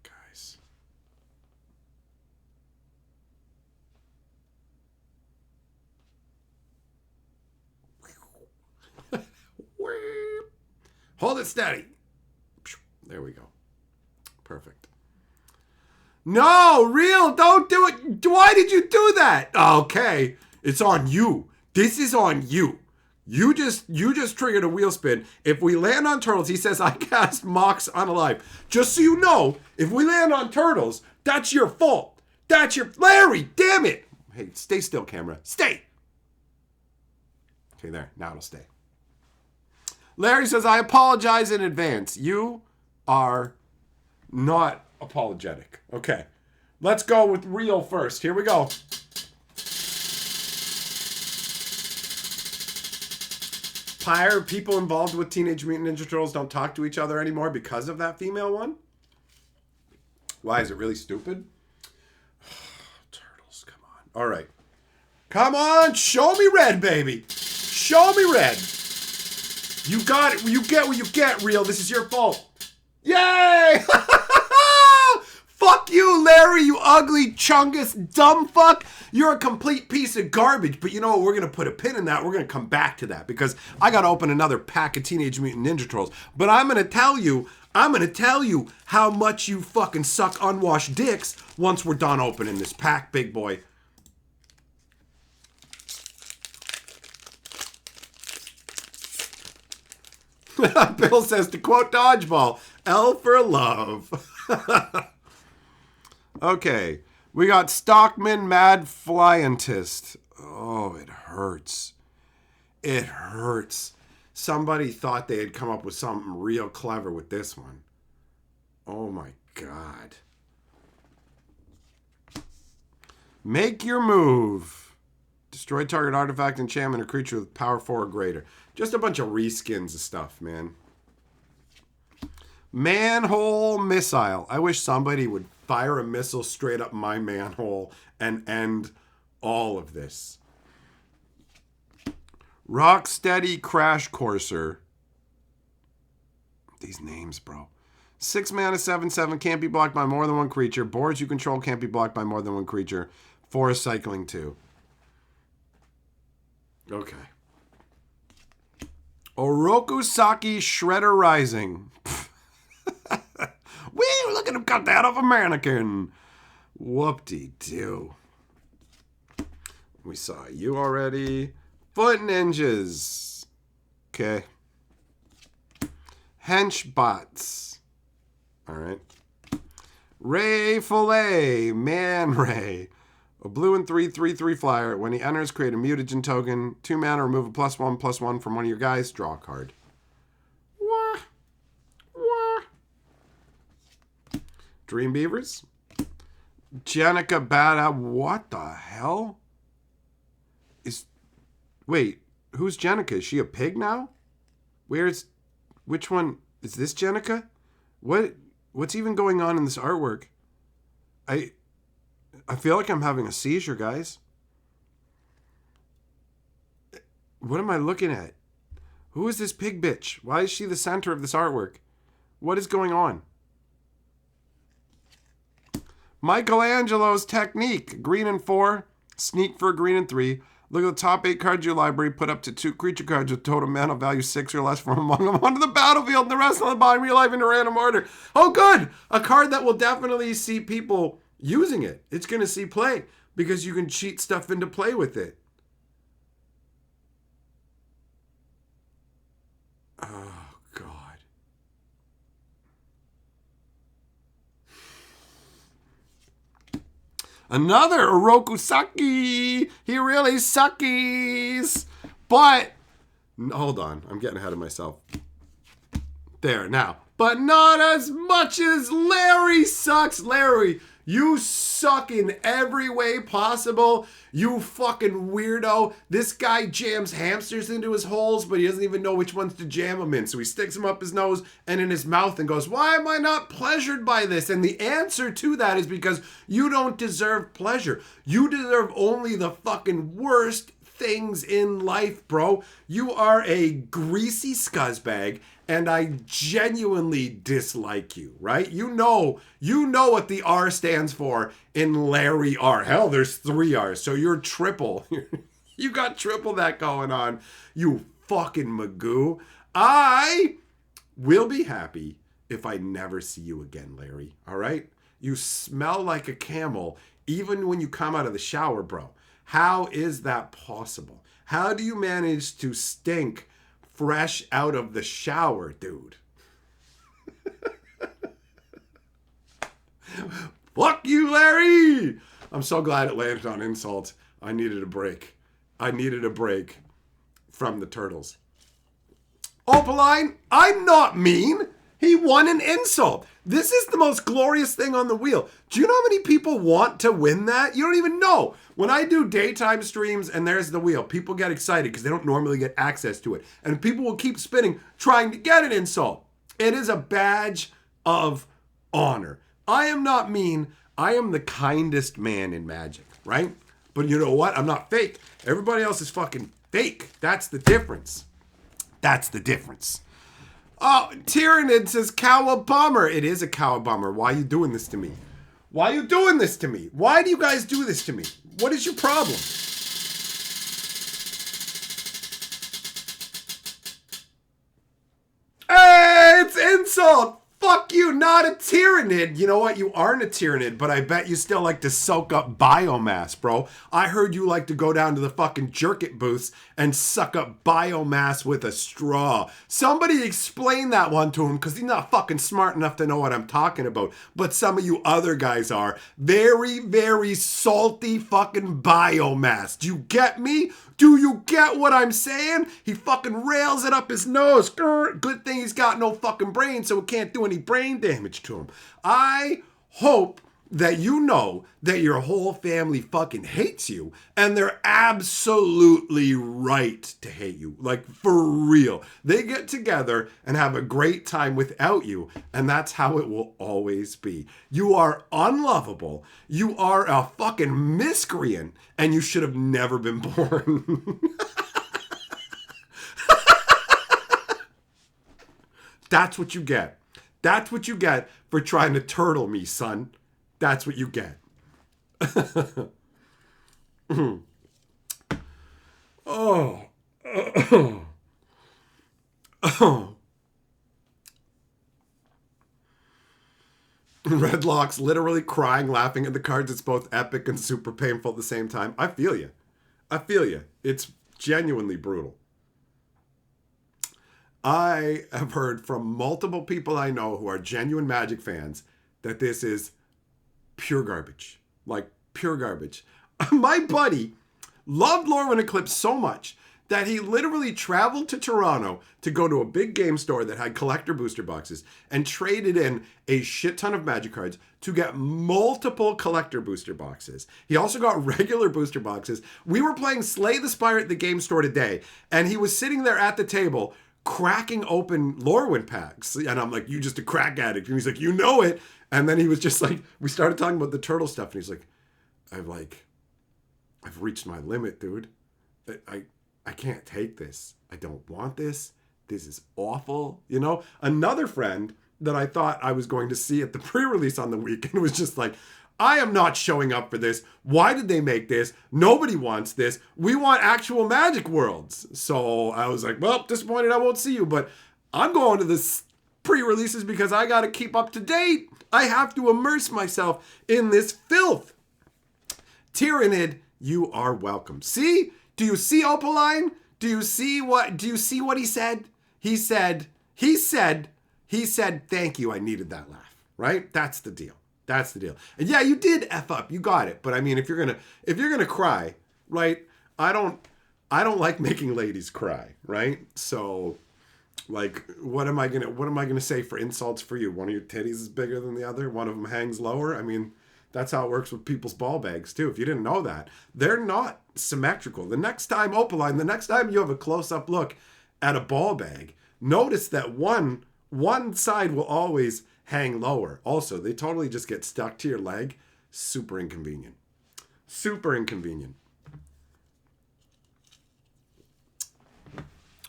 Guys. Hold it steady. There we go. Perfect. No, real, don't do it. Why did you do that? Okay, it's on you. This is on you. You just triggered a wheel spin. If we land on turtles, he says I cast Mox Unalive. Just so you know, if we land on turtles, that's your fault. That's your... Larry, damn it. Hey, stay still, camera. Stay. Okay, there. Now it'll stay. Larry says, I apologize in advance. You are not apologetic. Okay. Let's go with real first. Here we go. Pyre, people involved with Teenage Mutant Ninja Turtles don't talk to each other anymore because of that female one? Why? Is it really stupid? Turtles, come on. All right. Come on. Show me red, baby. Show me red. You got it. You get what you get, real. This is your fault. Yay! Fuck you, Larry, you ugly chungus dumb fuck. You're a complete piece of garbage. But you know what? We're going to put a pin in that. We're going to come back to that because I got to open another pack of Teenage Mutant Ninja Turtles. But I'm going to tell you how much you fucking suck unwashed dicks once we're done opening this pack, big boy. Bill says, to quote Dodgeball, L for love. Okay, we got Stockman Mad Flyantist. Oh, it hurts. It hurts. Somebody thought they had come up with something real clever with this one. Oh my God. Make your move. Destroy target artifact, enchantment, or creature with power 4 or greater. Just a bunch of reskins of stuff, man. Manhole missile. I wish somebody would fire a missile straight up my manhole and end all of this. Rocksteady Crash Courser. These names, bro. 6 mana, 7/7, can't be blocked by more than one creature. Boards you control can't be blocked by more than one creature. 4 cycling 2. Okay. Orokusaki Shredder Rising. Woo, look at him cut that off a mannequin. Whoop-de-doo. We saw you already. Foot Ninjas. Okay. Henchbots. All right. Ray Fillet. Man Ray. A blue and 3/3/3 flyer. When he enters, create a mutagen token. 2 mana, remove a +1/+1 from one of your guys. Draw a card. Wah. Wah. Dream Beavers. Jenica Bada. What the hell? Wait, who's Jenica? Is she a pig now? Which one? Is this Jenica? What's even going on in this artwork? I feel like I'm having a seizure, guys. What am I looking at? Who is this pig bitch? Why is she the center of this artwork? What is going on? Michelangelo's Technique. Green and 4. Sneak for a green and 3. Look at the top 8 cards of your library. Put up to 2 creature cards with total mana value 6 or less from among them onto the battlefield. And the rest on the bottom of your life in a random order. Oh, good. A card that will definitely see people using it. It's going to see play because you can cheat stuff into play with it. Oh, God. Another Orokusaki. He really suckies. But, hold on. I'm getting ahead of myself. There, now. But not as much as Larry sucks. Larry, you suck in every way possible. You fucking weirdo. This guy jams hamsters into his holes, but he doesn't even know which ones to jam them in. So he sticks them up his nose and in his mouth and goes, why am I not pleasured by this? And the answer to that is because you don't deserve pleasure. You deserve only the fucking worst things in life, bro. You are a greasy scuzzbag, and I genuinely dislike you, right? You know what the R stands for in Larry R. Hell, there's 3 R's, so you're triple. You got triple that going on, you fucking magoo. I will be happy if I never see you again, Larry, all right? You smell like a camel even when you come out of the shower, bro. How is that possible? How do you manage to stink fresh out of the shower, dude? Fuck you, Larry! I'm so glad it landed on insult. I needed a break. I needed a break from the turtles. Opaline, I'm not mean. He won an insult. This is the most glorious thing on the wheel. Do you know how many people want to win that? You don't even know. When I do daytime streams and there's the wheel, people get excited because they don't normally get access to it. And people will keep spinning trying to get an insult. It is a badge of honor. I am not mean. I am the kindest man in Magic, right? But you know what? I'm not fake. Everybody else is fucking fake. That's the difference. That's the difference. Oh, Tyranid says, Cowabummer. It is a cowabummer. Why are you doing this to me? Why are you doing this to me? Why do you guys do this to me? What is your problem? Hey, it's insult. Fuck you, not a Tyranid. You know what? You aren't a Tyranid, but I bet you still like to soak up biomass, bro. I heard you like to go down to the fucking jerk-it booths and suck up biomass with a straw. Somebody explain that one to him, because he's not fucking smart enough to know what I'm talking about. But some of you other guys are. Very, very salty fucking biomass. Do you get me? Do you get what I'm saying? He fucking rails it up his nose. Good thing he's got no fucking brain, so it can't do any brain damage to him. I hope that you know that your whole family fucking hates you, and they're absolutely right to hate you. Like, for real. They get together and have a great time without you, and that's how it will always be. You are unlovable. You are a fucking miscreant, and you should have never been born. That's what you get. That's what you get for trying to turtle me, son. That's what you get. Oh. Redlock's literally crying, laughing at the cards. It's both epic and super painful at the same time. I feel you. I feel you. It's genuinely brutal. I have heard from multiple people I know who are genuine Magic fans that this is pure garbage. Like, pure garbage. My buddy loved Lorwyn Eclipse so much that he literally traveled to Toronto to go to a big game store that had collector booster boxes and traded in a shit ton of Magic cards to get multiple collector booster boxes. He also got regular booster boxes. We were playing Slay the Spire at the game store today, and he was sitting there at the table cracking open Lorwyn packs. And I'm like, you just a crack addict. And he's like, you know it. And then he was just like, we started talking about the turtle stuff. And he's like, I've reached my limit, dude. I can't take this. I don't want this. This is awful. You know, another friend that I thought I was going to see at the pre-release on the weekend was just like, I am not showing up for this. Why did they make this? Nobody wants this. We want actual Magic Worlds. So I was like, well, disappointed I won't see you, but I'm going to this pre-releases because I got to keep up to date. I have to immerse myself in this filth. Tyranid, you are welcome. See? Do you see Opaline? Do you see what he said? He said, thank you, I needed that laugh. Right? That's the deal. That's the deal. And yeah, you did F up. You got it. But I mean, if you're gonna cry, right? I don't like making ladies cry, right? So like, what am I gonna say for insults for you? One of your titties is bigger than the other, one of them hangs lower. I mean, that's how it works with people's ball bags too. If you didn't know that, they're not symmetrical. The next time, Opaline, the next time you have a close-up look at a ball bag, notice that one side will always hang lower. Also, they totally just get stuck to your leg. Super inconvenient. Super inconvenient.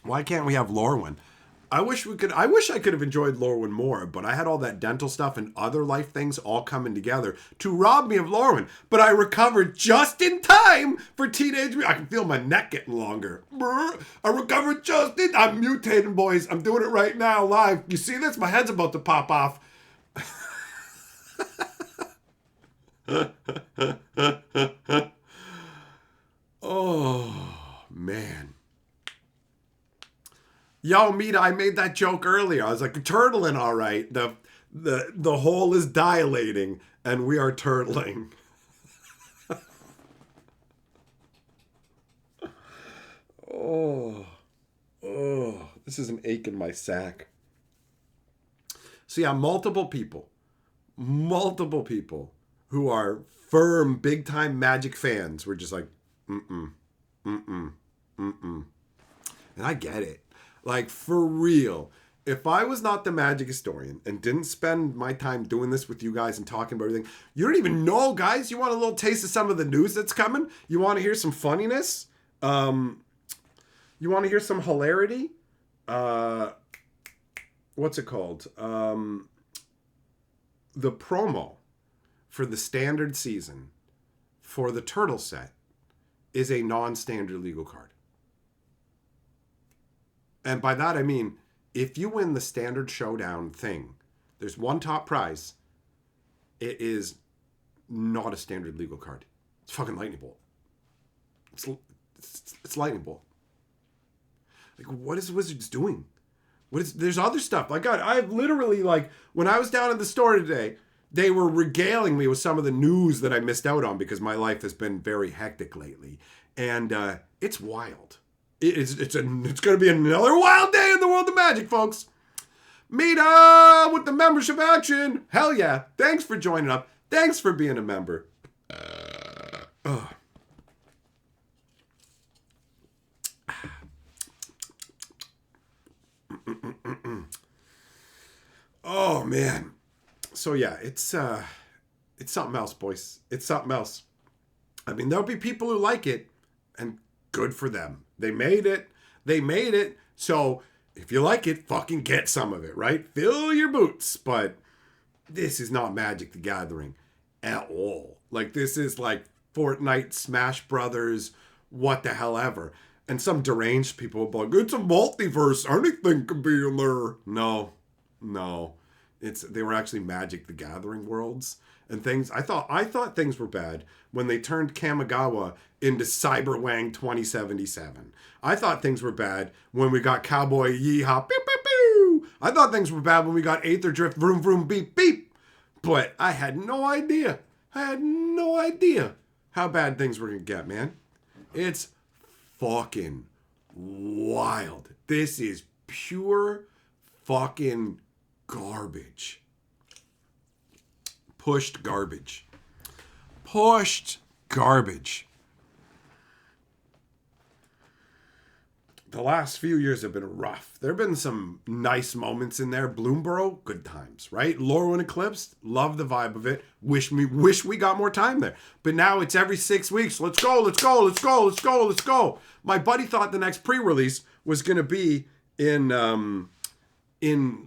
Why can't we have Lorwyn? I wish I could have enjoyed Lorwyn more, but I had all that dental stuff and other life things all coming together to rob me of Lorwyn. But I recovered just in time for Teenage Mutant. I can feel my neck getting longer. I recovered I'm mutating, boys. I'm doing it right now, live. You see this? My head's about to pop off. Oh, man. Yo, Mita, I made that joke earlier. I was like, turtling, all right. The hole is dilating, and we are turtling. Oh, this is an ache in my sack. So yeah, multiple people who are firm, big-time Magic fans were just like, And I get it. Like, for real, if I was not the Magic historian and didn't spend my time doing this with you guys and talking about everything, you don't even know, guys. You want a little taste of some of the news that's coming? You want to hear some funniness? You want to hear some hilarity? What's it called? The promo for the standard season for the Turtle set is a non-standard legal card. And by that, I mean, if you win the standard showdown thing, there's one top prize. It is not a standard legal card. It's fucking Lightning Bolt. It's Lightning Bolt. Like, what is Wizards doing? There's other stuff. Like, God, I've literally, like, when I was down at the store today, they were regaling me with some of the news that I missed out on because my life has been very hectic lately. And it's wild. It's going to be another wild day in the world of Magic, folks. Mita with the membership action. Hell yeah. Thanks for joining up. Thanks for being a member. Oh, man. So, yeah, it's something else, boys. It's something else. I mean, there'll be people who like it, and good for them. They made it. So if you like it, fucking get some of it, right? Fill your boots. But this is not Magic the Gathering at all. Like, this is like Fortnite, Smash Brothers, what the hell ever. And some deranged people will be like, it's a multiverse. Anything can be in there. No. They were actually Magic the Gathering worlds and things. I thought things were bad when they turned Kamigawa into Cyberwang 2077. I thought things were bad when we got Cowboy Yeehaw, pew, pew, pew. I thought things were bad when we got Aether Drift, vroom, vroom, beep, beep. But I had no idea. How bad things were going to get, man. It's fucking wild. This is pure fucking garbage. Pushed garbage. The last few years have been rough. There have been some nice moments in there. Bloomborough, good times, right? Lorwyn Eclipse, love the vibe of it. Wish we got more time there. But now it's every 6 weeks. Let's go. My buddy thought the next pre-release was going to be in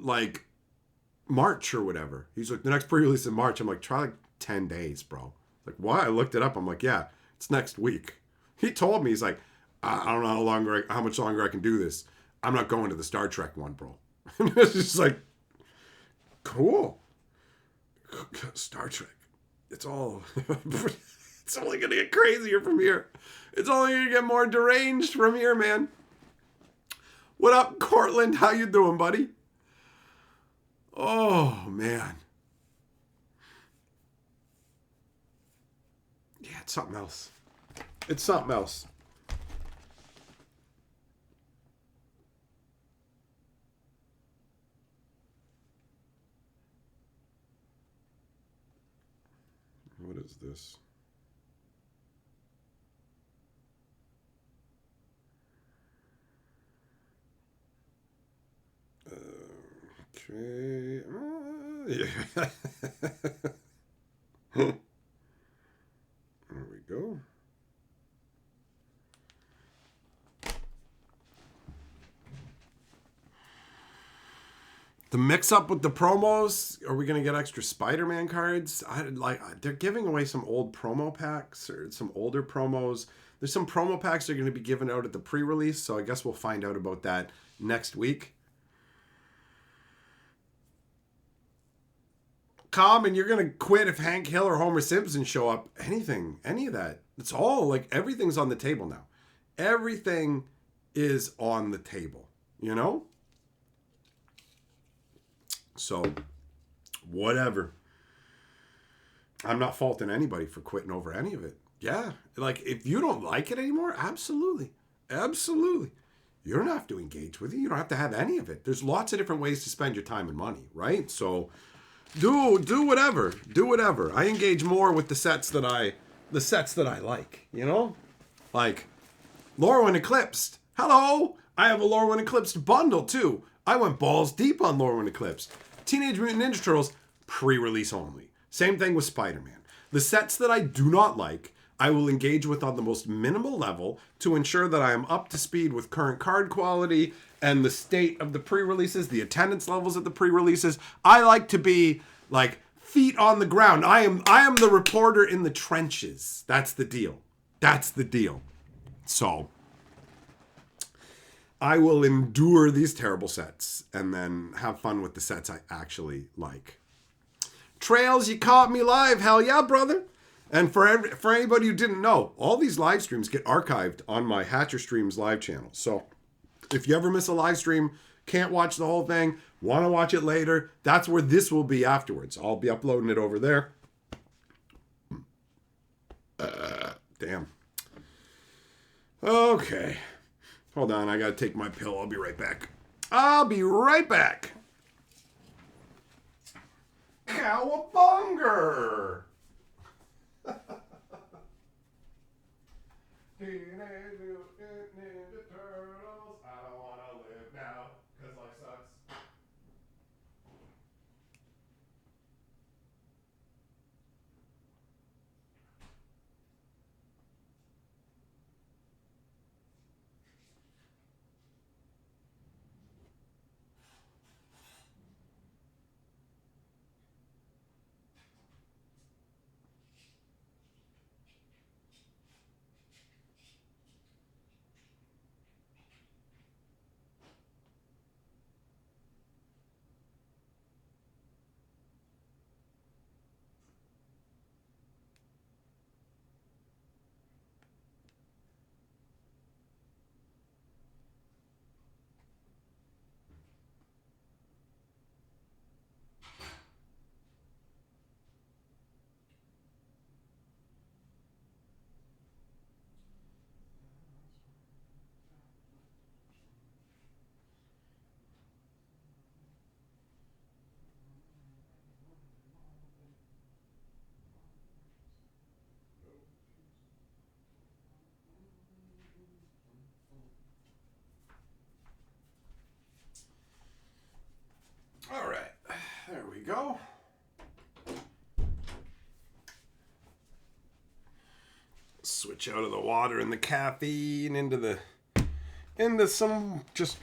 like March or whatever. He's like, the next pre-release in March. I'm like, try like 10 days, bro. Like, why? I looked it up. I'm like, yeah, it's next week. He told me, he's like, I don't know how much longer I can do this. I'm not going to the Star Trek one, bro. And it's just like, cool. Star Trek. It's all, it's only going to get crazier from here. It's only going to get more deranged from here, man. What up, Cortland? How you doing, buddy? Oh, man. Yeah, it's something else. It's something else. What is this? Okay. Yeah. There we go. The mix up with the promos, are we going to get extra Spider-Man cards? They're giving away some old promo packs or some older promos. There's some promo packs that are going to be given out at the pre-release, so I guess we'll find out about that next week. Common, you're going to quit if Hank Hill or Homer Simpson show up. Anything, any of that. It's all, like, everything's on the table now. Everything is on the table, you know? So, whatever. I'm not faulting anybody for quitting over any of it. Yeah, like, if you don't like it anymore, absolutely. Absolutely. You don't have to engage with it. You don't have to have any of it. There's lots of different ways to spend your time and money, right? So, do whatever. Do whatever. I engage more with the sets that I like, you know? Like, Lorwyn Eclipsed. Hello! I have a Lorwyn Eclipsed bundle, too. I went balls deep on Lorwyn Eclipsed. Teenage Mutant Ninja Turtles, pre-release only. Same thing with Spider-Man. The sets that I do not like, I will engage with on the most minimal level to ensure that I am up to speed with current card quality and the state of the pre-releases, the attendance levels at the pre-releases. I like to be, like, feet on the ground. I am the reporter in the trenches. That's the deal. That's the deal. So, I will endure these terrible sets and then have fun with the sets I actually like. Trails, you caught me live. Hell yeah, brother. And for anybody who didn't know, all these live streams get archived on my Hatcher Streams live channel. So if you ever miss a live stream, can't watch the whole thing, want to watch it later, that's where this will be afterwards. I'll be uploading it over there. Damn. Okay. Hold on, I gotta take my pill. I'll be right back. I'll be right back. Cowabunga! Teenage Mutant Ninja Turtles. I don't wanna live now, 'cause life sucks. All right, there we go. Switch out of the water and the caffeine into some just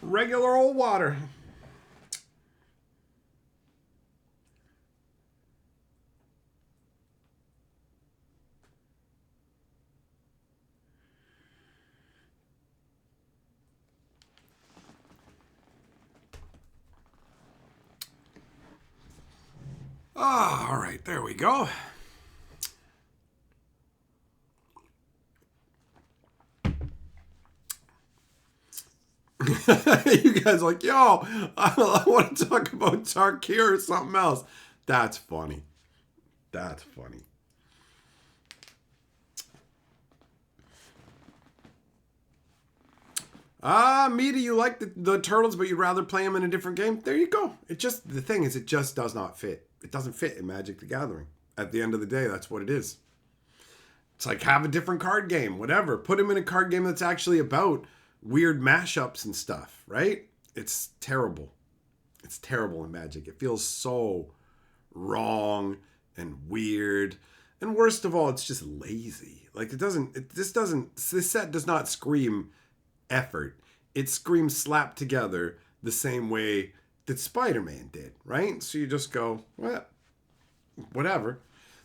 regular old water. Ah, all right, there we go. You guys are like, yo, I want to talk about Tarkir or something else. That's funny. That's funny. Meaty, you like the turtles, but you'd rather play them in a different game? There you go. The thing is, it just does not fit. It doesn't fit in Magic the Gathering. At the end of the day, that's what it is. It's like, have a different card game, whatever. Put them in a card game that's actually about weird mashups and stuff, right? It's terrible. It's terrible in Magic. It feels so wrong and weird. And worst of all, it's just lazy. Like, this set does not scream effort. It screams slapped together the same way that Spider-Man did, right? So you just go, well, whatever.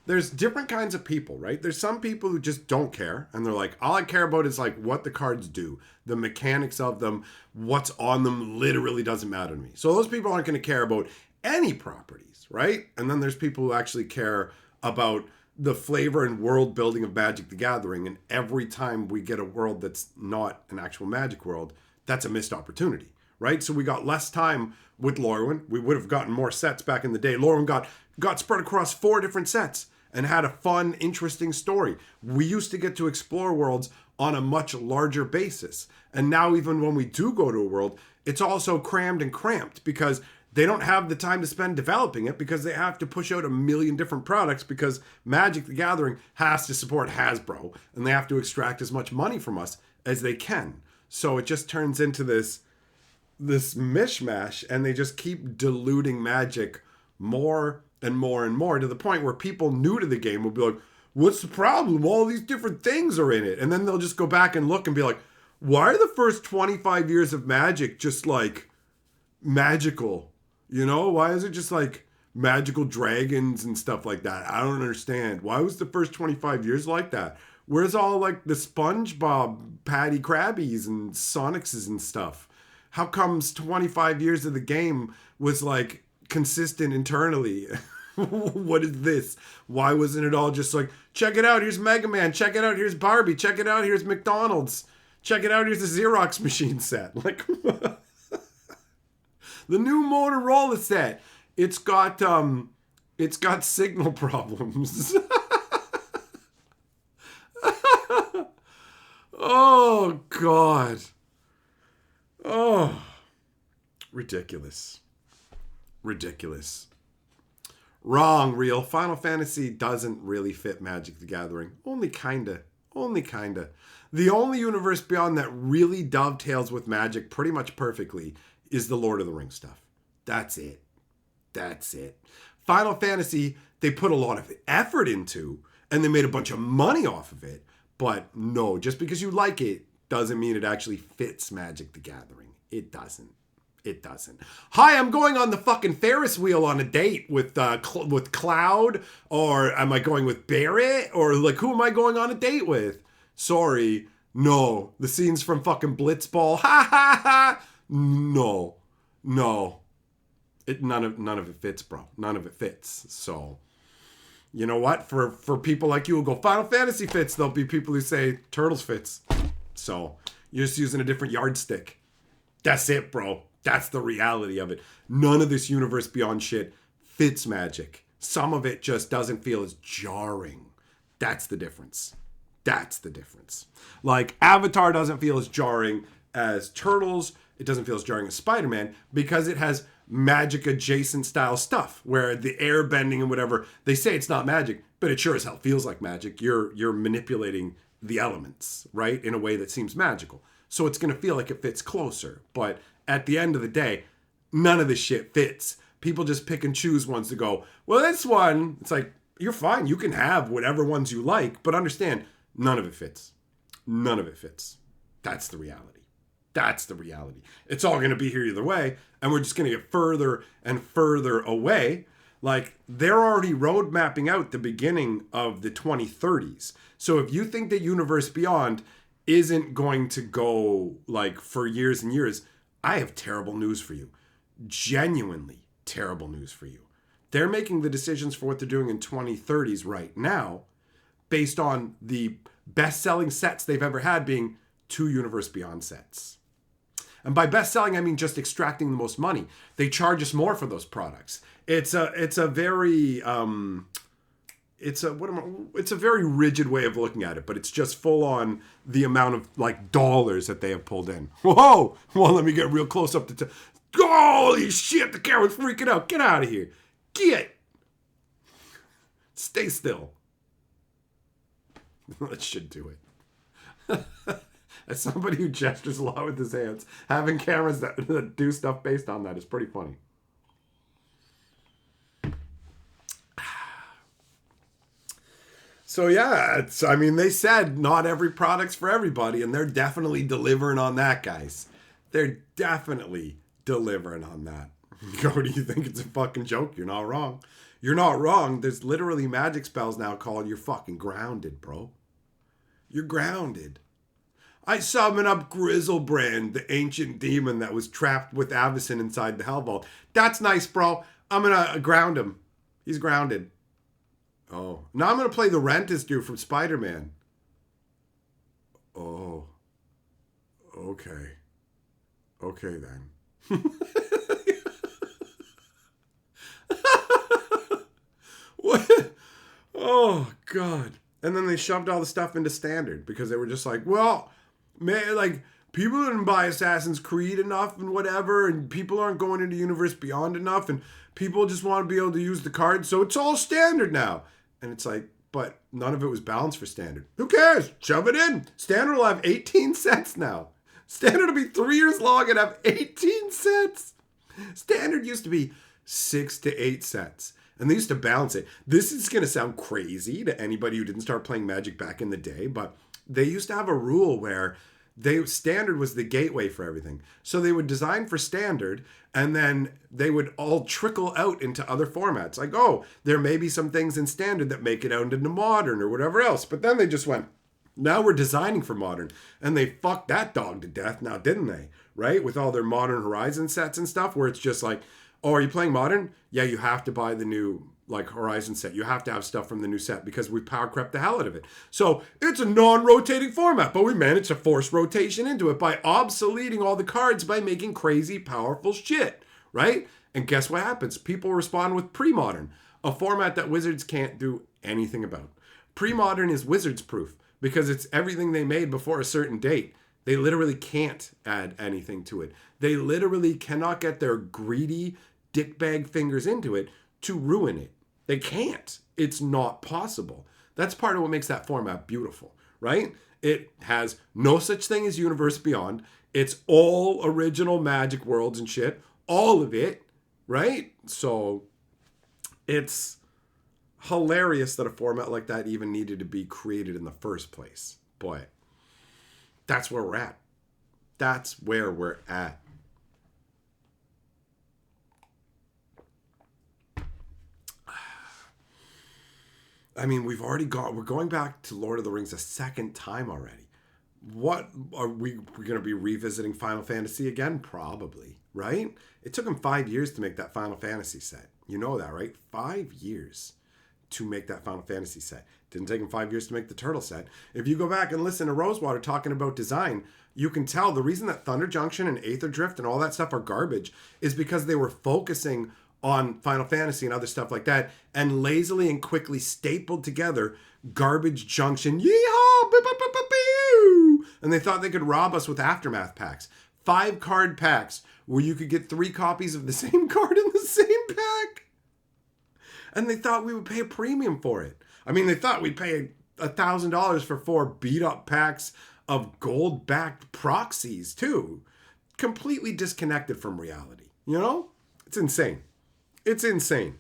There's different kinds of people, right? There's some people who just don't care, and they're like, all I care about is like what the cards do, the mechanics of them, what's on them literally doesn't matter to me. So those people aren't going to care about any properties, right? And then there's people who actually care about the flavor and world building of Magic the Gathering, and every time we get a world that's not an actual Magic world, that's a missed opportunity, right? So we got less time with Lorwyn. We would have gotten more sets back in the day. Lorwyn got spread across 4 different sets and had a fun, interesting story. We used to get to explore worlds on a much larger basis. And now even when we do go to a world, it's also crammed and cramped because they don't have the time to spend developing it because they have to push out a million different products because Magic the Gathering has to support Hasbro and they have to extract as much money from us as they can. So it just turns into this mishmash, and they just keep diluting Magic more and more and more to the point where people new to the game will be like, what's the problem? All these different things are in it. And then they'll just go back and look and be like, why are the first 25 years of Magic just like magical? You know, why is it just like magical dragons and stuff like that? I don't understand. Why was the first 25 years like that? Where's all like the SpongeBob Patty Krabbies and Sonicses and stuff? How comes 25 years of the game was like consistent internally? What is this? Why wasn't it all just like, check it out, here's Mega Man, check it out, here's Barbie, check it out, here's McDonald's, check it out, here's the Xerox machine set. Like, the new Motorola set. It's got signal problems. Oh God. Oh, ridiculous. Wrong, real. Final Fantasy doesn't really fit Magic the Gathering. Only kinda. The only universe beyond that really dovetails with Magic pretty much perfectly is the Lord of the Rings stuff. That's it. Final Fantasy, they put a lot of effort into, and they made a bunch of money off of it. But no, just because you like it doesn't mean it actually fits Magic the Gathering. It doesn't. Hi, I'm going on the fucking Ferris wheel on a date with Cloud, or am I going with Barrett, or like who am I going on a date with? Sorry, no. The scenes from fucking Blitzball. Ha ha ha. No. None of it fits, bro. None of it fits. So, you know what? For people like you who go, Final Fantasy fits, there'll be people who say Turtles fits. So, you're just using a different yardstick. That's it, bro. That's the reality of it. None of this universe beyond shit fits Magic. Some of it just doesn't feel as jarring. That's the difference. Like, Avatar doesn't feel as jarring as Turtles. It doesn't feel as jarring as Spider-Man because it has Magic adjacent style stuff where the air bending and whatever, they say it's not magic, but it sure as hell feels like magic. You're manipulating the elements, right? In a way that seems magical. So it's going to feel like it fits closer. But at the end of the day, none of this shit fits. People just pick and choose ones to go, well, this one, it's like, you're fine. You can have whatever ones you like, but understand, none of it fits. That's the reality. It's all going to be here either way, and we're just going to get further and further away. Like, they're already road mapping out the beginning of the 2030s. So if you think that Universe Beyond isn't going to go, like, for years and years, I have terrible news for you. Genuinely terrible news for you. They're making the decisions for what they're doing in 2030s right now based on the best-selling sets they've ever had being 2 Universe Beyond sets. And by best-selling, I mean just extracting the most money. They charge us more for those products. It's a very it's a very rigid way of looking at it, but it's just full on the amount of like dollars that they have pulled in. Whoa! Well, let me get real close up to. Holy shit! The camera's freaking out. Get out of here. Get. Stay still. That should do it. As somebody who gestures a lot with his hands, having cameras that do stuff based on that is pretty funny. So yeah, they said not every product's for everybody, and they're definitely delivering on that, guys. They're definitely delivering on that. Go, do you think it's a fucking joke? You're not wrong. You're not wrong. There's literally magic spells now called you're fucking grounded, bro. You're grounded. I summon up Grizzlebrand, the ancient demon that was trapped with Avacyn inside the Hell Vault. That's nice, bro. I'm gonna ground him. He's grounded. Oh. Now I'm gonna play the Rentis dude from Spider-Man. Oh. Okay. Okay, then. What? Oh, God. And then they shoved all the stuff into Standard because they were just like, well, man, like, people didn't buy Assassin's Creed enough and whatever, and people aren't going into Universe Beyond enough, and people just want to be able to use the cards, so it's all Standard now. And it's like, but none of it was balanced for Standard. Who cares? Shove it in. Standard will have 18 sets now. Standard will be 3 years long and have 18 sets. Standard used to be 6 to 8 sets. And they used to balance it. This is going to sound crazy to anybody who didn't start playing Magic back in the day, but they used to have a rule where Standard was the gateway for everything. So they would design for Standard, and then they would all trickle out into other formats. Like, oh, there may be some things in Standard that make it out into Modern or whatever else. But then they just went, now we're designing for Modern. And they fucked that dog to death now, didn't they? Right? With all their Modern Horizon sets and stuff, where it's just like, oh, are you playing Modern? Yeah, you have to buy the new Horizon set. You have to have stuff from the new set because we power crept the hell out of it. So it's a non-rotating format, but we managed to force rotation into it by obsoleting all the cards by making crazy powerful shit, right? And guess what happens? People respond with pre-modern, a format that Wizards can't do anything about. Pre-modern is Wizards proof because it's everything they made before a certain date. They literally can't add anything to it. They literally cannot get their greedy dickbag fingers into it to ruin it. They can't. It's not possible. That's part of what makes that format beautiful, right? It has no such thing as Universe Beyond. It's all original Magic worlds and shit. All of it, right? So it's hilarious that a format like that even needed to be created in the first place. Boy, that's where we're at. That's where we're at. I mean, we're going back to Lord of the Rings a second time already. What are we're going to be revisiting Final Fantasy again? Probably, right? It took them 5 years to make that Final Fantasy set. You know that, right? 5 years to make that Final Fantasy set. Didn't take them 5 years to make the Turtle set. If you go back and listen to Rosewater talking about design, you can tell the reason that Thunder Junction and Aether Drift and all that stuff are garbage is because they were focusing on Final Fantasy and other stuff like that, and lazily and quickly stapled together Garbage Junction, yeehaw, and they thought they could rob us with Aftermath packs. 5 card packs where you could get 3 copies of the same card in the same pack. And they thought we would pay a premium for it. I mean, they thought we'd pay $1,000 for 4 beat-up packs of gold-backed proxies, too. Completely disconnected from reality. You know? It's insane. It's insane.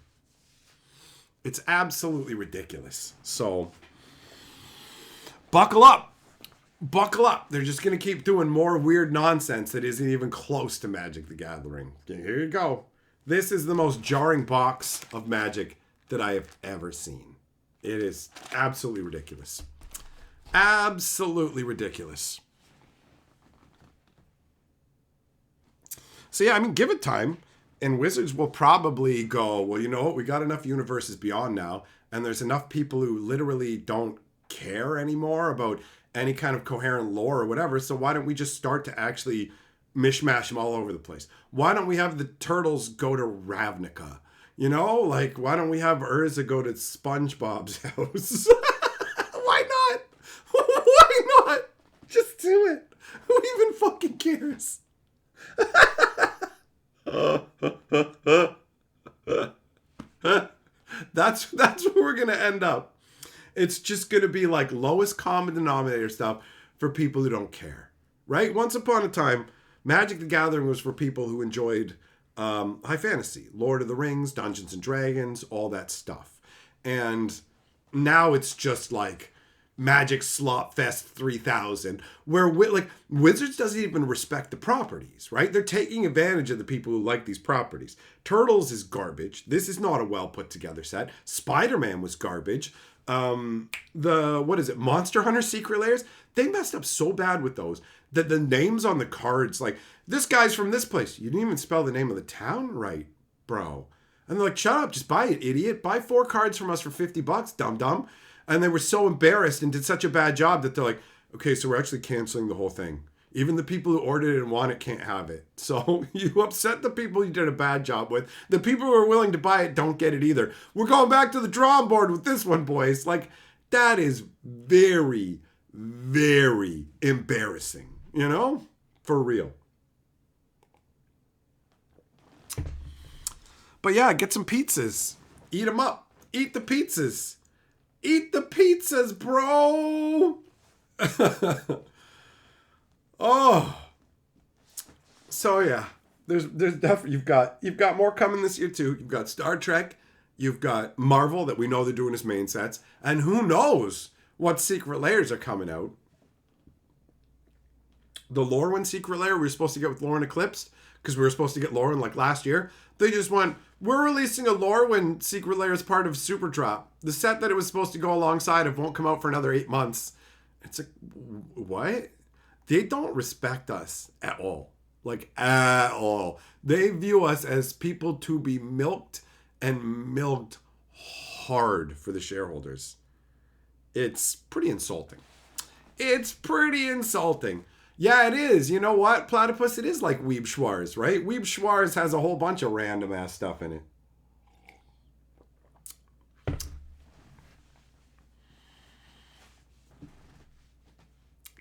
It's absolutely ridiculous. So, buckle up. Buckle up. They're just going to keep doing more weird nonsense that isn't even close to Magic the Gathering. Here you go. This is the most jarring box of Magic that I have ever seen. It is absolutely ridiculous. Absolutely ridiculous. So yeah, I mean, give it time. And Wizards will probably go, well, you know what? We got enough universes beyond now, and there's enough people who literally don't care anymore about any kind of coherent lore or whatever. So why don't we just start to actually mishmash them all over the place? Why don't we have the turtles go to Ravnica? You know, like, why don't we have Urza go to SpongeBob's house? Why not? Why not? Just do it. Who even fucking cares? That's where we're gonna end up. It's just gonna be like lowest common denominator stuff for people who don't care, right? Once upon a time, Magic the Gathering was for people who enjoyed high fantasy, Lord of the Rings, Dungeons and Dragons, all that stuff. And now it's just like Magic Slot Fest 3000, where like Wizards doesn't even respect the properties, right? They're taking advantage of the people who like these properties. Turtles is garbage. This is not a well put together set. Spider-Man was garbage. Monster Hunter Secret Lairs, they messed up so bad with those that the names on the cards, like, this guy's from this place. You didn't even spell the name of the town right, bro. And they're like, shut up, just buy it, idiot. Buy 4 cards from us for $50, dum-dum. And they were so embarrassed and did such a bad job that they're like, okay, so we're actually canceling the whole thing. Even the people who ordered it and want it can't have it. So you upset the people you did a bad job with. The people who are willing to buy it don't get it either. We're going back to the drawing board with this one, boys. Like, that is very, very embarrassing. You know? For real. But yeah, get some pizzas. Eat them up. Eat the pizzas. Eat the pizzas, bro. Oh. So yeah, there's definitely you've got more coming this year too. You've got Star Trek, you've got Marvel that we know they're doing as main sets, and who knows what Secret Lairs are coming out. The Lorwyn Secret Lair we were supposed to get with Lorwyn Eclipsed, because we were supposed to get Lorwyn like last year. They just went, we're releasing a Lorwyn Secret Lair as part of Super Drop. The set that it was supposed to go alongside of won't come out for another 8 months. It's like, what? They don't respect us at all. Like, at all. They view us as people to be milked, and milked hard for the shareholders. It's pretty insulting. It's pretty insulting. Yeah, it is. You know what, Platypus? It is like Weeb Schwarz, right? Weeb Schwarz has a whole bunch of random ass stuff in it.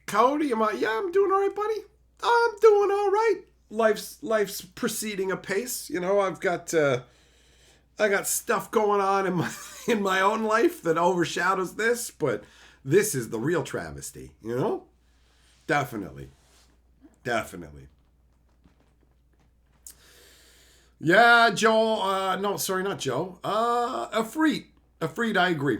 Cody, I'm doing all right, buddy. I'm doing all right. Life's proceeding apace. You know, I got stuff going on in my own life that overshadows this, but this is the real travesty, you know? Definitely. Yeah, Joe. No, sorry, not Joe. Afreet, I agree.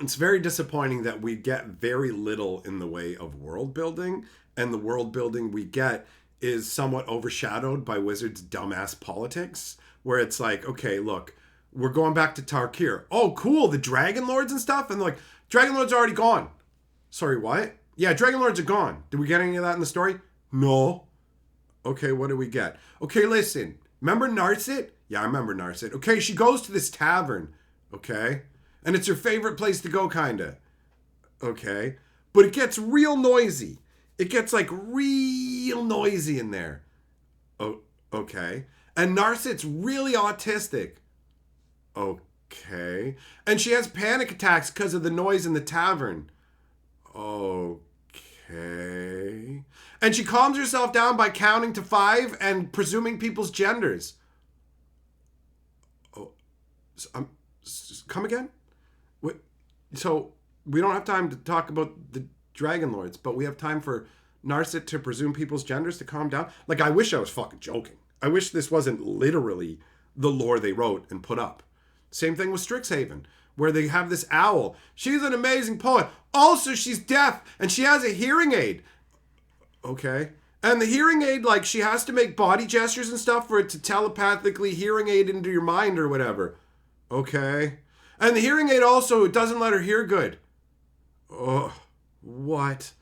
It's very disappointing that we get very little in the way of world building, and the world building we get is somewhat overshadowed by Wizards' dumbass politics, where it's like, okay, look, we're going back to Tarkir. Oh, cool, the Dragon Lords and stuff? And they're like, Dragon Lords are already gone. Sorry, what? Yeah, Dragon Lords are gone. Did we get any of that in the story? No. Okay, what do we get? Okay, listen. Remember Narset? Yeah, I remember Narset. Okay, she goes to this tavern. Okay. And it's her favorite place to go, kinda. Okay. But it gets real noisy. It gets like real noisy in there. Oh, okay. And Narset's really autistic. Okay. And she has panic attacks because of the noise in the tavern. Okay. And she calms herself down by counting to 5 and presuming people's genders. Oh, come again? What? So we don't have time to talk about the Dragon Lords, but we have time for Narset to presume people's genders to calm down? Like, I wish I was fucking joking. I wish this wasn't literally the lore they wrote and put up. Same thing with Strixhaven, where they have this owl. She's an amazing poet. Also, she's deaf, and she has a hearing aid. Okay. And the hearing aid, like, she has to make body gestures and stuff for it to telepathically hearing aid into your mind or whatever. Okay. And the hearing aid also, it doesn't let her hear good. Oh, what?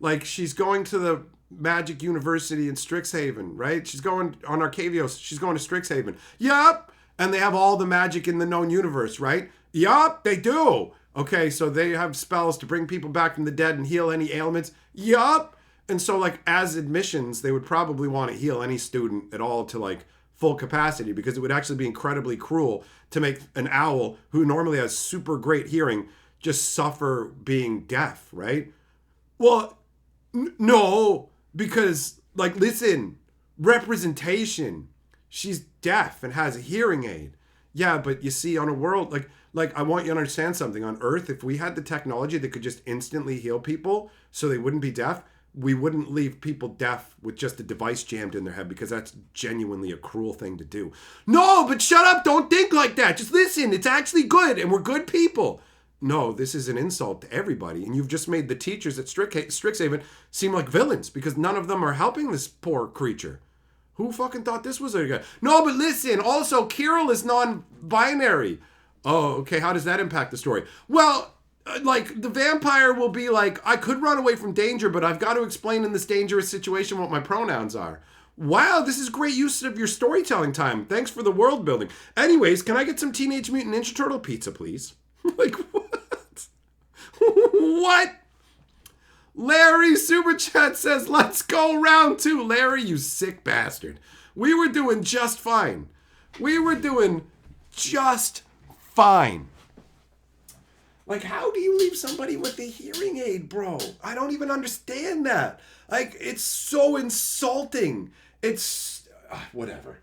Like, she's going to the Magic University in Strixhaven, right? She's going on Arcavios. She's going to Strixhaven. Yup. And they have all the magic in the known universe, right? Yup, they do. Okay, so they have spells to bring people back from the dead and heal any ailments. Yup. And so, like, as admissions, they would probably want to heal any student at all to, like, full capacity, because it would actually be incredibly cruel to make an owl who normally has super great hearing just suffer being deaf, right? Well, no, because, like, listen, representation. She's deaf and has a hearing aid. Yeah, but you see, on a world, like I want you to understand something. On Earth, if we had the technology that could just instantly heal people so they wouldn't be deaf, we wouldn't leave people deaf with just a device jammed in their head, because that's genuinely a cruel thing to do. No, but shut up. Don't think like that. Just listen. It's actually good, and we're good people. No, this is an insult to everybody, and you've just made the teachers at Strixhaven seem like villains, because none of them are helping this poor creature. Who fucking thought this was a guy? No, but listen, also, Kirill is non-binary. Oh, okay, how does that impact the story? Well, like, the vampire will be like, I could run away from danger, but I've got to explain in this dangerous situation what my pronouns are. Wow, this is great use of your storytelling time. Thanks for the world building. Anyways, can I get some Teenage Mutant Ninja Turtle pizza, please? Like, what? What? Larry Super Chat says, let's go round 2. Larry, you sick bastard. We were doing just fine. We were doing just fine. Like, how do you leave somebody with a hearing aid, bro? I don't even understand that. Like, it's so insulting. It's whatever.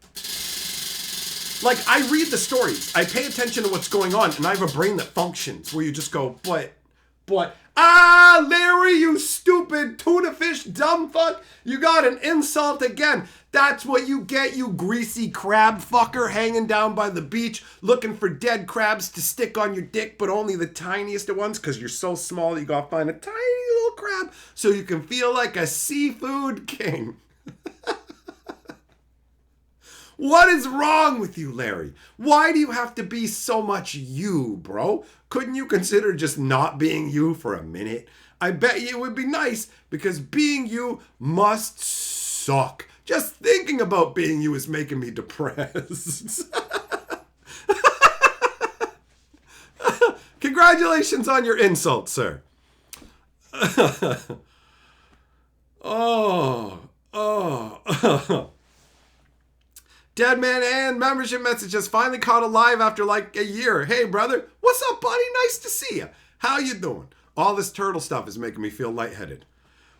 Like, I read the stories. I pay attention to what's going on, and I have a brain that functions where you just go, but, Larry, you stupid tuna fish dumb fuck. You got an insult again. That's what you get, you greasy crab fucker, hanging down by the beach looking for dead crabs to stick on your dick, but only the tiniest ones, because you're so small you gotta find a tiny little crab so you can feel like a seafood king. What is wrong with you, Larry? Why do you have to be so much you, bro? Couldn't you consider just not being you for a minute? I bet you it would be nice, because being you must suck. Just thinking about being you is making me depressed. Congratulations on your insult, sir. Dead Man and membership message just finally caught alive after like a year. Hey, brother. What's up, buddy? Nice to see you. How you doing? All this turtle stuff is making me feel lightheaded.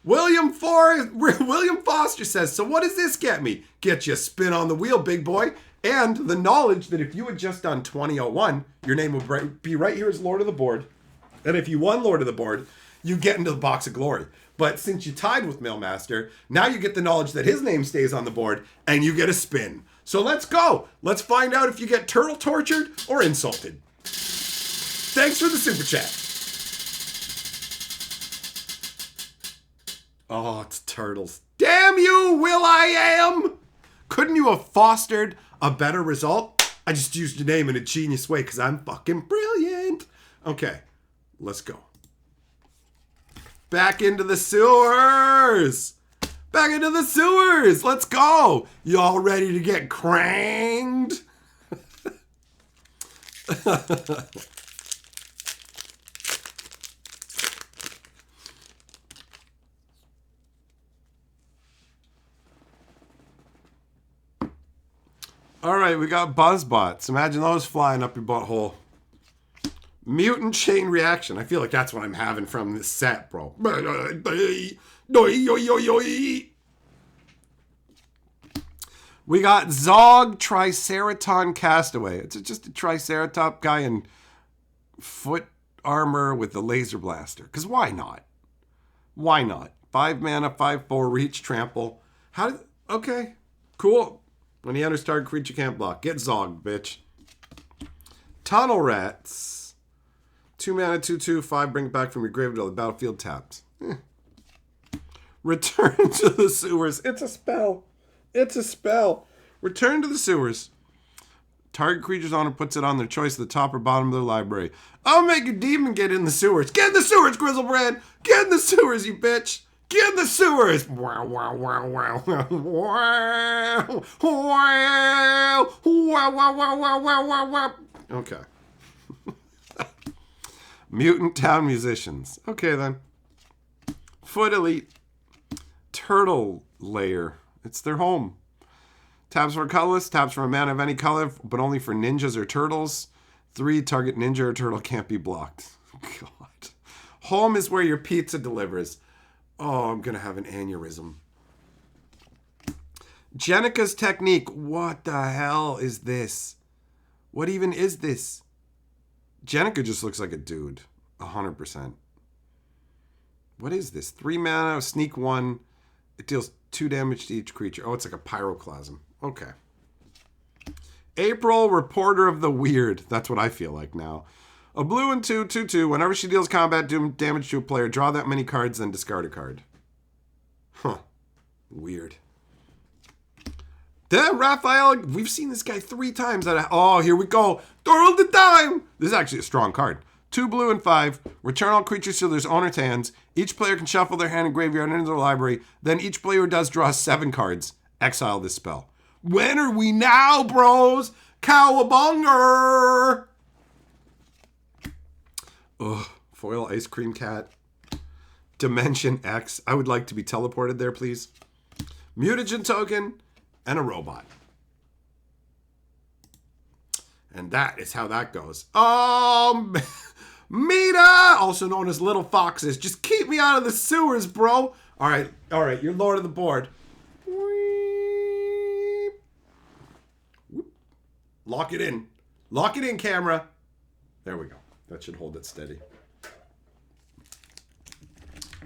William Foster says, so what does this get me? Get you a spin on the wheel, big boy. And the knowledge that if you had just done 2001, your name would be right here as Lord of the Board. And if you won Lord of the Board, you get into the box of glory. But since you tied with Millmaster, now you get the knowledge that his name stays on the board, and you get a spin. So let's go. Let's find out if you get turtle tortured or insulted. Thanks for the super chat. Oh, it's turtles. Damn you, Will.i.am! Couldn't you have fostered a better result? I just used your name in a genius way because I'm fucking brilliant. Okay, let's go. Back into the sewers. Back into the sewers. Let's go. Y'all ready to get cranked? All right, we got buzzbots. Imagine those flying up your butthole. Mutant chain reaction. I feel like that's what I'm having from this set, bro. We got Zog Triceraton Castaway. It's just a Triceratop guy in foot armor with a laser blaster. Because why not? Why not? 5 mana, 5/4, reach, trample. Okay, cool. When he enters target creature can't block. Get Zog, bitch. Tunnel Rats. 2 mana, 2/2, 5, bring it back from your grave to the battlefield taps. Return to the sewers. It's a spell. It's a spell. Return to the sewers. Target creature's owner puts it on their choice at the top or bottom of their library. I'll make a demon get in the sewers. Get in the sewers, Grizzlebrand. Get in the sewers, you bitch. Get in the sewers! Wow, wow, wow, wow, wow, wow, wow, wow, wow, wow, wow, wow, wow. Okay. Mutant town musicians. Okay, then. Foot elite. Turtle lair. It's their home. Tabs for colorless. Tabs for a mana of any color, but only for ninjas or turtles. 3, target ninja or turtle can't be blocked. God. Home is where your pizza delivers. Oh, I'm going to have an aneurysm. Jenica's technique. What the hell is this? What even is this? Jenica just looks like a dude. 100%. What is this? 3 mana, sneak 1. It deals 2 damage to each creature. Oh, it's like a pyroclasm. Okay. April, reporter of the weird. That's what I feel like now. A blue and 2, 2/2. Whenever she deals combat damage to a player, draw that many cards, then discard a card. Huh. Weird. Then Raphael, we've seen this guy 3 times. Oh, here we go. Throw the dime. This is actually a strong card. 2 blue and 5. Return all creatures to their owner's hands. Each player can shuffle their hand and graveyard into their library. Then each player does draw 7 cards. Exile this spell. When are we now, bros? Cowabunga! Ugh. Foil ice cream cat. Dimension X. I would like to be teleported there, please. Mutagen token and a robot. And that is how that goes. Mita, also known as Little Foxes. Just keep me out of the sewers, bro. All right, you're lord of the board. Lock it in. Lock it in, camera. There we go. That should hold it steady.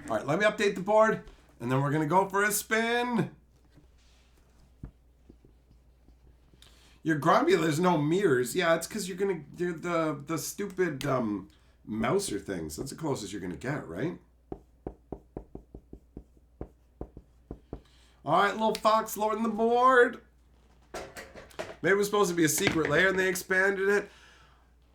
All right, let me update the board, and then we're going to go for a spin. You're grumpy, there's no mirrors. Yeah, it's because you're the stupid mouser things. That's the closest you're going to get, right? All right, Little Fox lording the board. Maybe it was supposed to be a secret lair and they expanded it.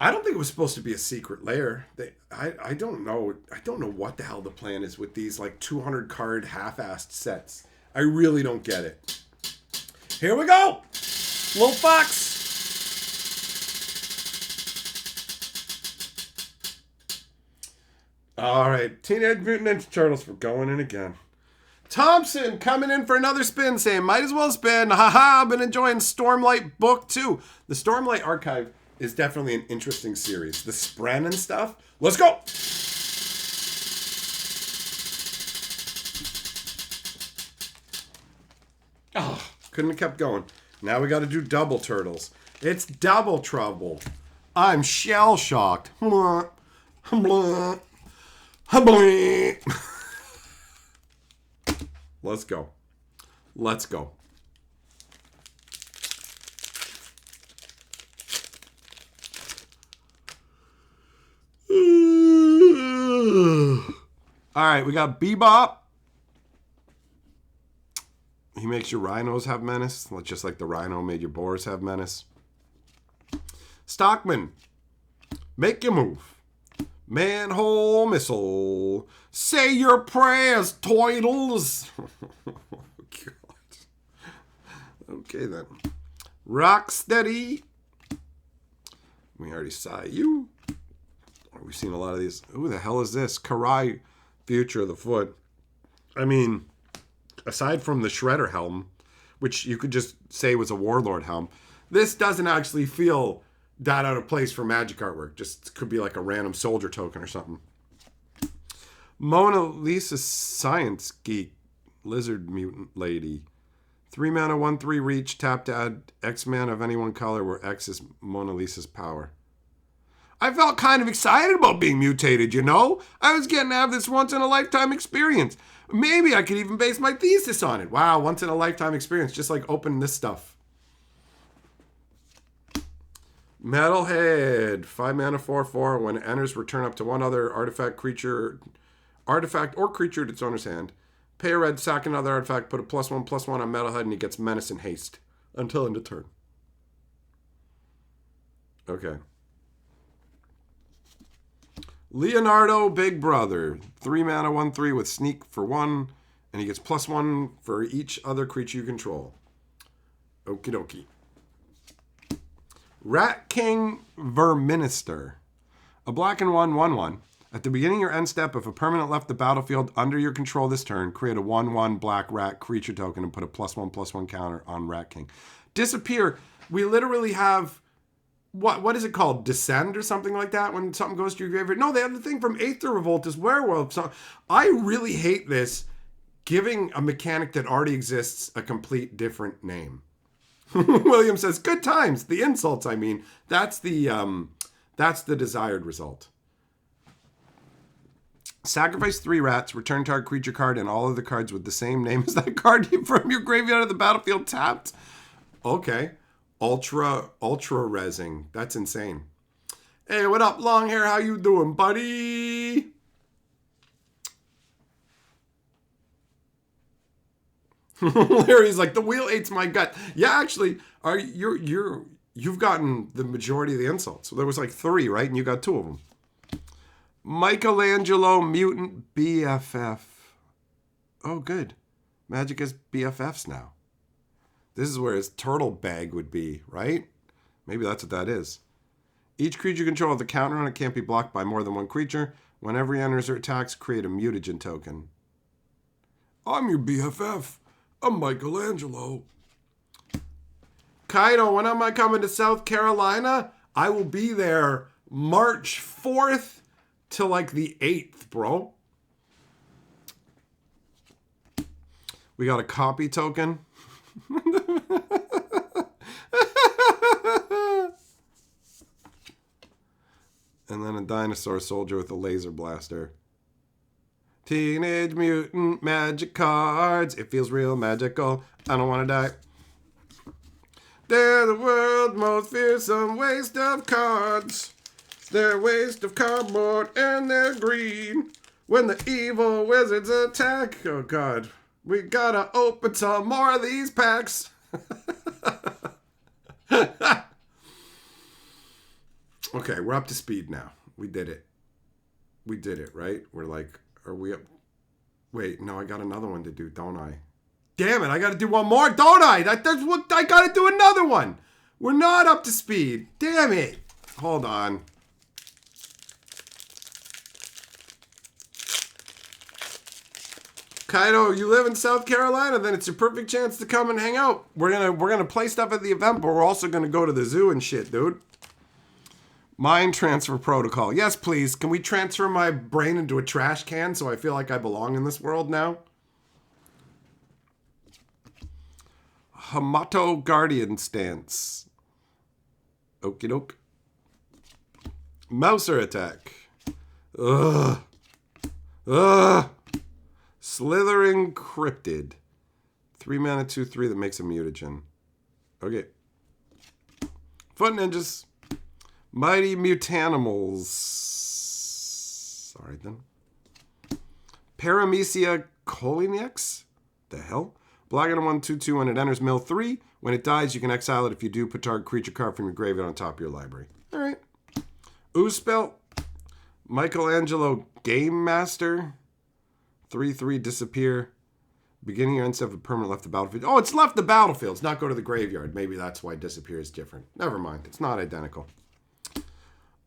I don't think it was supposed to be a secret lair. I don't know. I don't know what the hell the plan is with these like 200 card half-assed sets. I really don't get it. Here we go. Little Fox. All right. Teenage Mutant Ninja Turtles. We're going in again. Thompson coming in for another spin saying, might as well spin. Haha, I've been enjoying Stormlight Book 2. The Stormlight Archive is definitely an interesting series. The Spren and stuff. Let's go. Oh, couldn't have kept going. Now we got to do double turtles. It's double trouble. I'm shell shocked. Let's go. Let's go. All right, we got Bebop. He makes your rhinos have menace, just like the rhino made your boars have menace. Stockman, make your move. Manhole missile. Say your prayers, toidles. God. Okay, then. Rocksteady. We already saw you. We've seen a lot of these. Who the hell is this? Karai, Future of the Foot. I mean, aside from the Shredder helm, which you could just say was a Warlord helm, this doesn't actually feel that out of place for Magic artwork. Just could be like a random soldier token or something. Mona Lisa Science Geek, Lizard Mutant Lady. 3 mana, 1/3 reach, tap to add X mana of any one color where X is Mona Lisa's power. I felt kind of excited about being mutated, you know? I was getting to have this once-in-a-lifetime experience. Maybe I could even base my thesis on it. Wow, once-in-a-lifetime experience, just like opening this stuff. Metalhead, 5 mana, 4/4. When it enters, return up to one other artifact or creature to its owner's hand. Pay a red, sack another artifact, put a +1/+1 on Metalhead, and he gets menace and haste until end of turn. Okay. Leonardo Big Brother, 3 mana, 1/3 with sneak for 1. And he gets +1 for each other creature you control. Okie dokie. Rat King Verminister. A black and 1/1/1. At the beginning of your end step, if a permanent left the battlefield under your control this turn, create a 1/1 black rat creature token and put a +1/+1 counter on Rat King. Disappear. We literally have, what is it called? Descend or something like that when something goes to your graveyard? No, they have the thing from Aether Revolt is Werewolf. So I really hate this, giving a mechanic that already exists a complete different name. William says, good times. The insults, I mean. That's the desired result. Sacrifice 3 rats, return target creature card and all of the cards with the same name as that card from your graveyard of the battlefield tapped. Okay. Ultra resing. That's insane. Hey, what up, long hair? How you doing, buddy? Larry's like, the wheel eats my gut. Yeah, actually, you've gotten the majority of the insults. So there was like 3, right? And you got 2 of them. Michelangelo Mutant BFF. Oh, good. Magic has BFFs now. This is where his turtle bag would be, right? Maybe that's what that is. Each creature you control with a counter on it can't be blocked by more than one creature. Whenever he enters or attacks, create a mutagen token. I'm your BFF. I'm Michelangelo. Kaido, when am I coming to South Carolina? I will be there March 4th till like the 8th, bro. We got a copy token. And then a dinosaur soldier with a laser blaster. Teenage Mutant Magic cards. It feels real magical. I don't want to die. They're the world's most fearsome waste of cards. They're a waste of cardboard and they're green. When the evil wizards attack. Oh, God. We gotta open some more of these packs. Okay, we're up to speed now. We did it. We did it, right? We're like, are we up? Wait, no, I got another one to do, don't I? Damn it, I gotta do one more, don't I? That's what I gotta do, another one. We're not up to speed. Damn it. Hold on. Kaido, you live in South Carolina, then it's your perfect chance to come and hang out. We're gonna play stuff at the event, but we're also gonna go to the zoo and shit, dude. Mind transfer protocol. Yes, please. Can we transfer my brain into a trash can so I feel like I belong in this world now? Hamato Guardian stance. Okie doke. Mouser attack. Ugh. Ugh. Slithering Cryptid. 3 mana, 2/3 that makes a mutagen. Okay. Foot Ninjas. Mighty Mutanimals. Sorry then. Paramecia Colinex? The hell? Black and a 1/2/2 when it enters mill 3. When it dies, you can exile it. If you do, put target creature card from your graveyard on top of your library. Alright. Oospelt. Michelangelo Game Master. 3/3 disappear. Beginning your end step of permanent left the battlefield. Oh, it's left the battlefield. It's not go to the graveyard. Maybe that's why disappear is different. Never mind. It's not identical.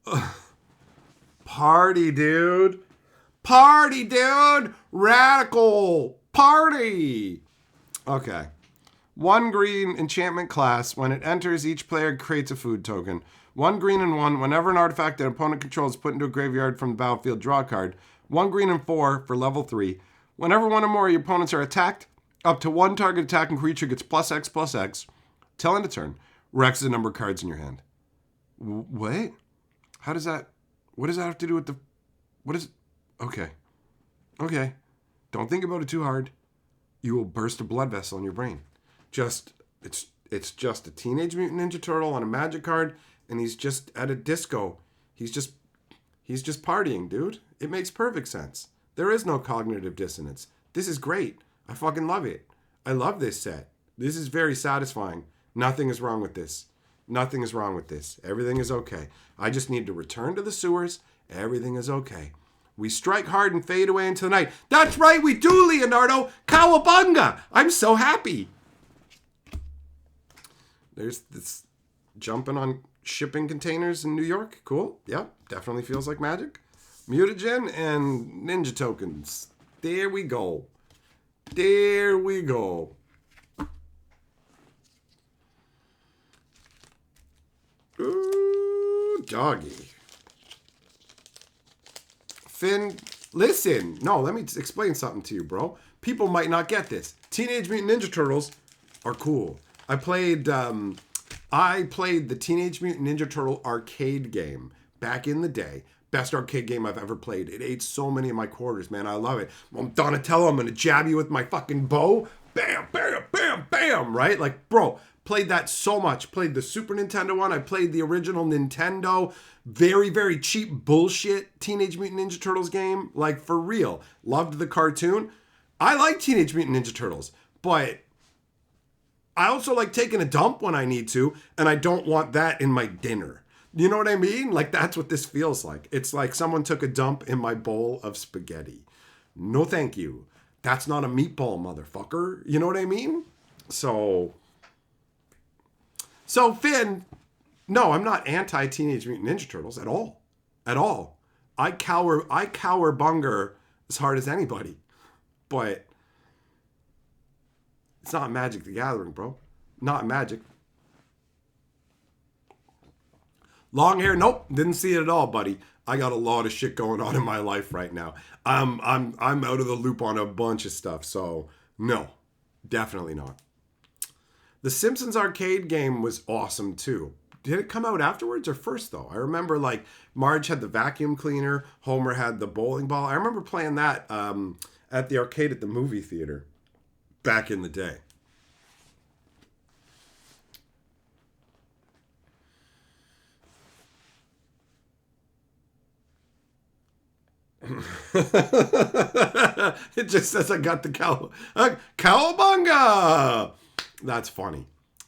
Ugh. Party, dude. Party, dude. Radical. Party. Okay. 1 green enchantment class. When it enters, each player creates a food token. 1 green and 1. Whenever an artifact an opponent controls is put into a graveyard from the battlefield, draw a card. 1 green and 4 for level 3. Whenever one or more of your opponents are attacked, up to 1 target attacking creature gets +X/+X. Till end of turn. Where X is the number of cards in your hand. What? How does that... What does that have to do with the... What is... Okay. Okay. Don't think about it too hard. You will burst a blood vessel in your brain. It's just a Teenage Mutant Ninja Turtle on a magic card, and he's just at a disco. He's just partying, dude. It makes perfect sense. There is no cognitive dissonance. This is great. I fucking love it. I love this set. This is very satisfying. Nothing is wrong with this. Nothing is wrong with this. Everything is okay. I just need to return to the sewers. Everything is okay. We strike hard and fade away into the night. That's right, we do, Leonardo. Cowabunga! I'm so happy. There's this jumping on shipping containers in New York. Cool. Yep, definitely feels like magic. Mutagen and ninja tokens. There we go. There we go. Ooh, doggy. Finn, listen. No, let me explain something to you, bro. People might not get this. Teenage Mutant Ninja Turtles are cool. I played the Teenage Mutant Ninja Turtle arcade game back in the day. Best arcade game I've ever played. It ate so many of my quarters, man. I love it. I'm Donatello. I'm going to jab you with my fucking bow. Bam, bam, bam, bam, right? Like, bro, played that so much. Played the Super Nintendo one. I played the original Nintendo. Very, very cheap bullshit Teenage Mutant Ninja Turtles game. Like, for real. Loved the cartoon. I like Teenage Mutant Ninja Turtles, but I also like taking a dump when I need to, and I don't want that in my dinner. You know what I mean? Like, that's what this feels like. It's like someone took a dump in my bowl of spaghetti. No, thank you. That's not a meatball, motherfucker. You know what I mean? So Finn, no, I'm not anti-Teenage Mutant Ninja Turtles at all. At all. I cower Bunger as hard as anybody. But it's not Magic the Gathering, bro. Not Magic. Long hair, nope, didn't see it at all, buddy. I got a lot of shit going on in my life right now. I'm out of the loop on a bunch of stuff, so no, definitely not. The Simpsons arcade game was awesome too. Did it come out afterwards or first though? I remember like Marge had the vacuum cleaner, Homer had the bowling ball. I remember playing that at the arcade at the movie theater back in the day. It just says I got the cowabunga. That's funny.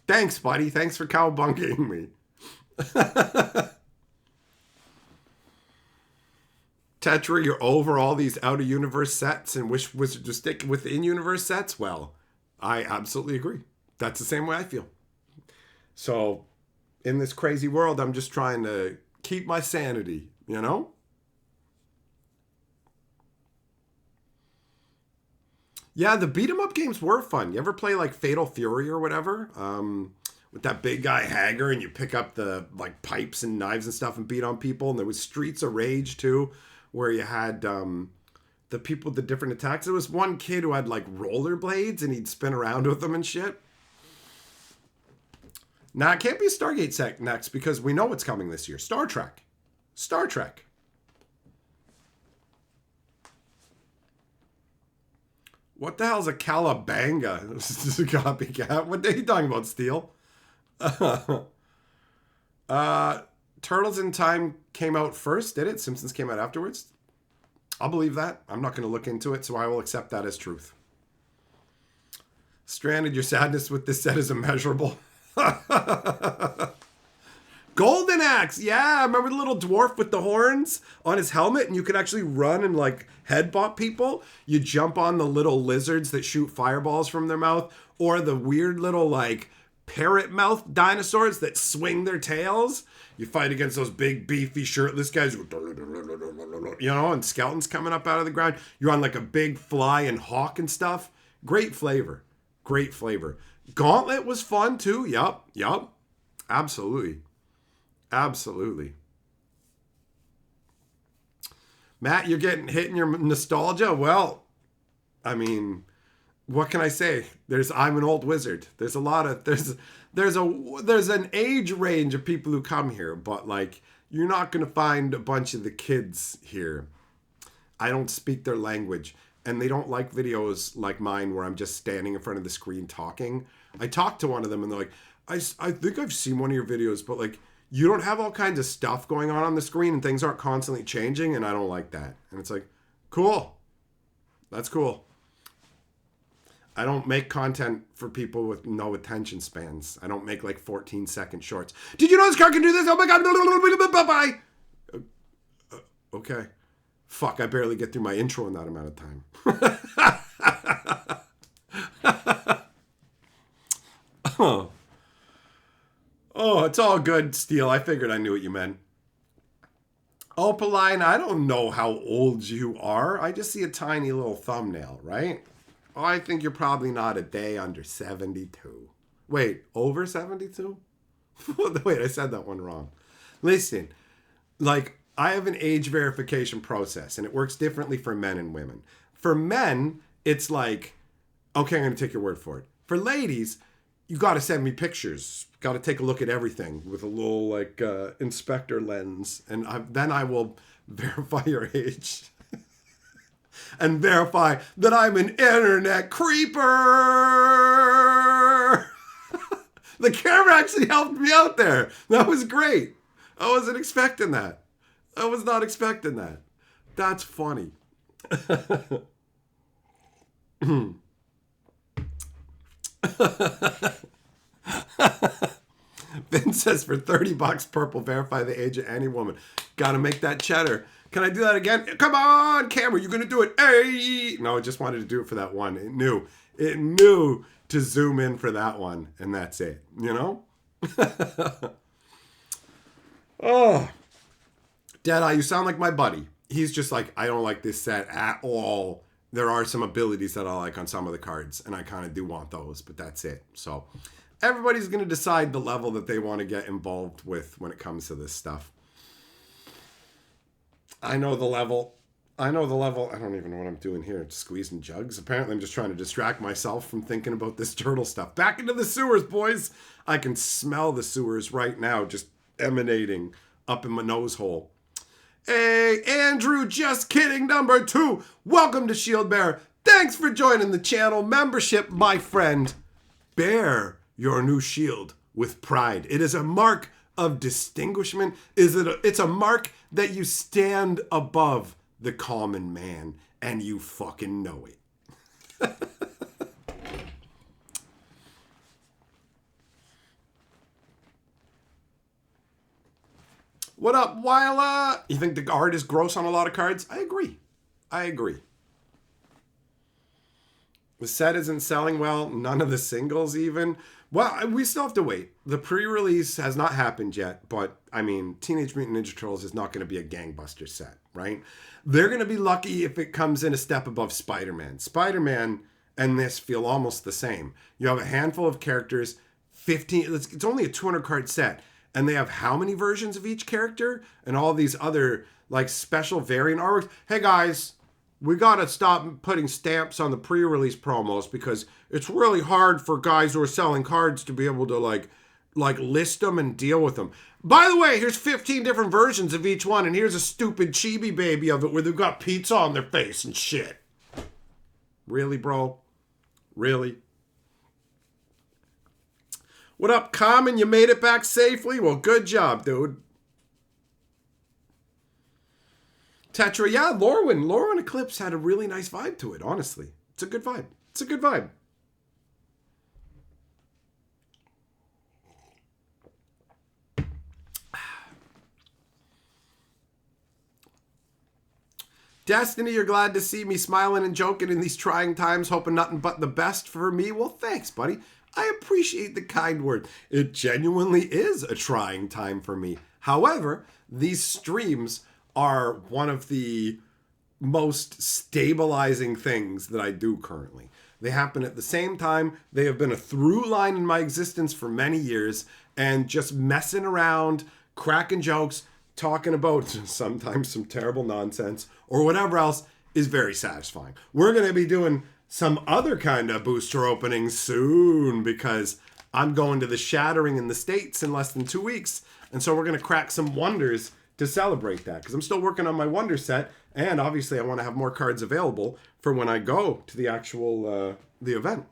Thanks, buddy. Thanks for cowabungaing me. Tetra, you're over all these out-of-universe sets and wish Wizard to stick with in-universe sets? Well, I absolutely agree. That's the same way I feel. So, in this crazy world, I'm just trying to keep my sanity, you know? Yeah, the beat 'em up games were fun. You ever play like Fatal Fury or whatever? With that big guy Hager, and you pick up the like pipes and knives and stuff and beat on people. And there was Streets of Rage too, where you had the people with the different attacks. There was one kid who had like rollerblades and he'd spin around with them and shit. Nah, it can't be Stargate next because we know what's coming this year. Star Trek. Star Trek. What the hell's a calabanga? This is a copycat. What are you talking about, Steel? Turtles in Time came out first, did it? Simpsons came out afterwards? I'll believe that. I'm not going to look into it, so I will accept that as truth. Stranded, your sadness with this set is immeasurable. Golden Axe, yeah, remember the little dwarf with the horns on his helmet and you could actually run and like headbutt people? You jump on the little lizards that shoot fireballs from their mouth or the weird little like parrot mouth dinosaurs that swing their tails. You fight against those big beefy shirtless guys, you know, and skeletons coming up out of the ground. You're on like a big fly and hawk and stuff. Great flavor. Great flavor. Gauntlet was fun too. Yup. Absolutely. Absolutely. Matt, you're getting hit in your nostalgia? Well, I mean, what can I say? I'm an old wizard. There's a lot of there's an age range of people who come here, but like you're not going to find a bunch of the kids here. I don't speak their language and they don't like videos like mine where I'm just standing in front of the screen talking. I talked to one of them and they're like, I think I've seen one of your videos, but like you don't have all kinds of stuff going on the screen and things aren't constantly changing and I don't like that. And it's like, cool. That's cool. I don't make content for people with no attention spans. I don't make like 14-second shorts. Did you know this car can do this? Oh my God. Bye-bye. Okay. Fuck, I barely get through my intro in that amount of time. Oh, it's all good, Steele. I figured I knew what you meant. Opaline, I don't know how old you are. I just see a tiny little thumbnail, right? Oh, I think you're probably not a day under 72. Wait, over 72? Wait, I said that one wrong. Listen, like, I have an age verification process, and it works differently for men and women. For men, it's like, okay, I'm going to take your word for it. For ladies, you got to send me pictures. Got to take a look at everything with a little, like, inspector lens, and then I will verify your age. And verify that I'm an internet creeper. The camera actually helped me out there. That was great. I wasn't expecting that. I was not expecting that. That's funny. Vin says for $30 purple, verify the age of any woman. Gotta make that cheddar. Can I do that again? Come on, camera, you're gonna do it. Hey! No, I just wanted to do it for that one. It knew to zoom in for that one, and that's it. You know? Oh. Deadeye, you sound like my buddy. He's just like, I don't like this set at all. There are some abilities that I like on some of the cards, and I kind of do want those, but that's it. So everybody's going to decide the level that they want to get involved with when it comes to this stuff. I know the level. I don't even know what I'm doing here. Squeezing jugs. Apparently I'm just trying to distract myself from thinking about this turtle stuff. Back into the sewers, boys. I can smell the sewers right now just emanating up in my nose hole. Hey, Andrew, just kidding, number 2. Welcome to Shield Bear. Thanks for joining the channel membership, my friend. Bear your new shield with pride. It is a mark of distinguishment. It's a mark that you stand above the common man, and you fucking know it. What up, Wyla? You think the art is gross on a lot of cards? I agree. The set isn't selling well. None of the singles even. Well, we still have to wait. The pre-release has not happened yet, but, I mean, Teenage Mutant Ninja Turtles is not going to be a gangbuster set, right? They're going to be lucky if it comes in a step above Spider-Man. Spider-Man and this feel almost the same. You have a handful of characters, 15... It's only a 200-card set, and they have how many versions of each character? And all these other, like, special variant artworks. Hey, guys... We gotta stop putting stamps on the pre-release promos because it's really hard for guys who are selling cards to be able to like list them and deal with them. By the way, here's 15 different versions of each one, and here's a stupid chibi baby of it where they've got pizza on their face and shit. Really, bro? Really? What up, Common? You made it back safely? Well, good job, dude. Tetra, yeah, Lorwyn Eclipse had a really nice vibe to it, honestly. It's a good vibe. Destiny, you're glad to see me smiling and joking in these trying times, hoping nothing but the best for me. Well, thanks, buddy. I appreciate the kind word. It genuinely is a trying time for me. However, these streams are one of the most stabilizing things that I do currently. They happen at the same time. They have been a through line in my existence for many years, and just messing around, cracking jokes, talking about sometimes some terrible nonsense or whatever else is very satisfying. We're going to be doing some other kind of booster openings soon because I'm going to the Shattering in the States in less than 2 weeks. And so we're going to crack some wonders to celebrate that because I'm still working on my Wonder set, and obviously I want to have more cards available for when I go to the actual the event.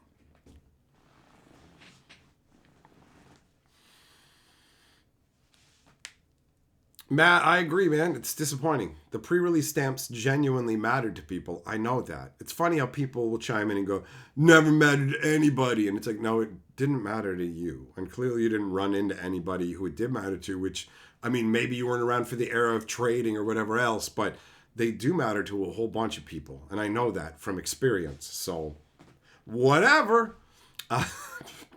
Matt, I agree, man. It's disappointing. The pre-release stamps genuinely mattered to people. I know that. It's funny how people will chime in and go, never mattered to anybody. And it's like, no, it didn't matter to you. And clearly you didn't run into anybody who it did matter to, which, I mean, maybe you weren't around for the era of trading or whatever else, but they do matter to a whole bunch of people. And I know that from experience. So, whatever.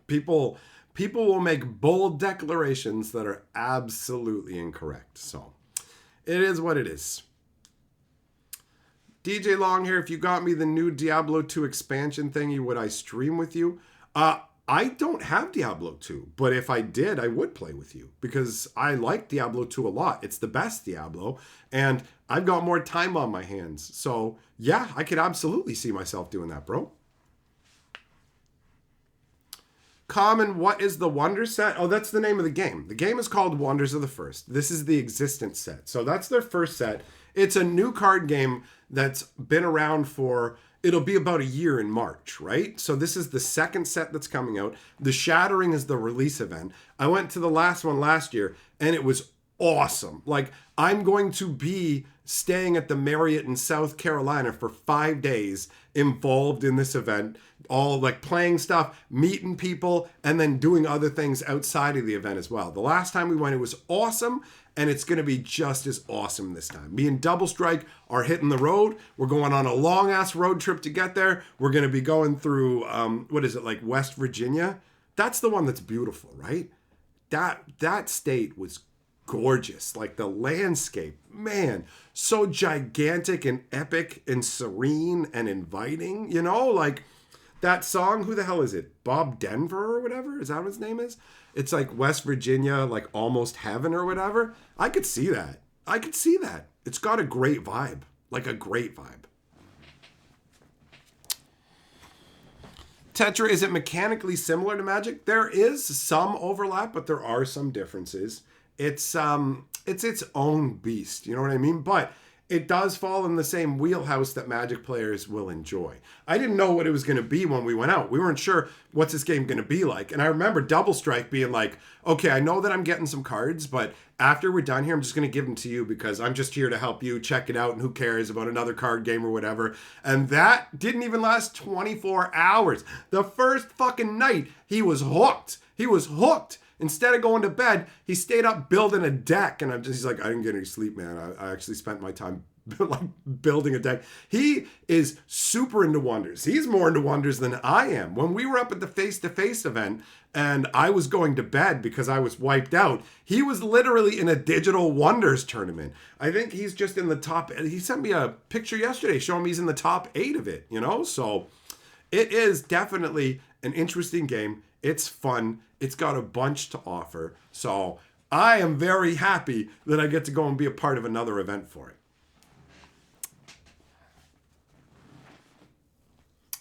People will make bold declarations that are absolutely incorrect. So, it is what it is. DJ Long here, if you got me the new Diablo 2 expansion thingy, would I stream with you? I don't have Diablo 2, but if I did, I would play with you because I like Diablo 2 a lot. It's the best Diablo, and I've got more time on my hands. So, yeah, I could absolutely see myself doing that, bro. Common, what is the Wonder set? Oh, that's the name of the game. The game is called Wonders of the First. This is the Existence set. So that's their first set. It's a new card game that's been around for, it'll be about a year in March, right? So this is the second set that's coming out. The Shattering is the release event. I went to the last one last year, and it was awesome. Like, I'm going to be staying at the Marriott in South Carolina for 5 days involved in this event, all like playing stuff, meeting people, and then doing other things outside of the event as well. The last time we went, it was awesome, and it's going to be just as awesome this time. Me and Double Strike are hitting the road. We're going on a long-ass road trip to get there. We're going to be going through, like West Virginia? That's the one that's beautiful, right? That state was gorgeous. Like the landscape, man, so gigantic and epic and serene and inviting, you know, like that song, who the hell is it? Bob Denver or whatever? Is that what his name is? It's like West Virginia, like almost heaven or whatever. I could see that. It's got a great vibe, like a great vibe. Tetra, is it mechanically similar to Magic? There is some overlap, but there are some differences. It's its own beast, you know what I mean? But it does fall in the same wheelhouse that Magic players will enjoy. I didn't know what it was going to be when we went out. We weren't sure what's this game going to be like. And I remember Double Strike being like, okay, I know that I'm getting some cards, but after we're done here, I'm just going to give them to you because I'm just here to help you check it out, and who cares about another card game or whatever. And that didn't even last 24 hours. The first fucking night, he was hooked. Instead of going to bed, he stayed up building a deck. And he's like, I didn't get any sleep, man. I actually spent my time like building a deck. He is super into Wonders. He's more into Wonders than I am. When we were up at the face-to-face event and I was going to bed because I was wiped out, he was literally in a digital Wonders tournament. I think he's just in the top. He sent me a picture yesterday showing me he's in the top 8 of it, you know? So it is definitely an interesting game. It's fun. It's got a bunch to offer. So I am very happy that I get to go and be a part of another event for it.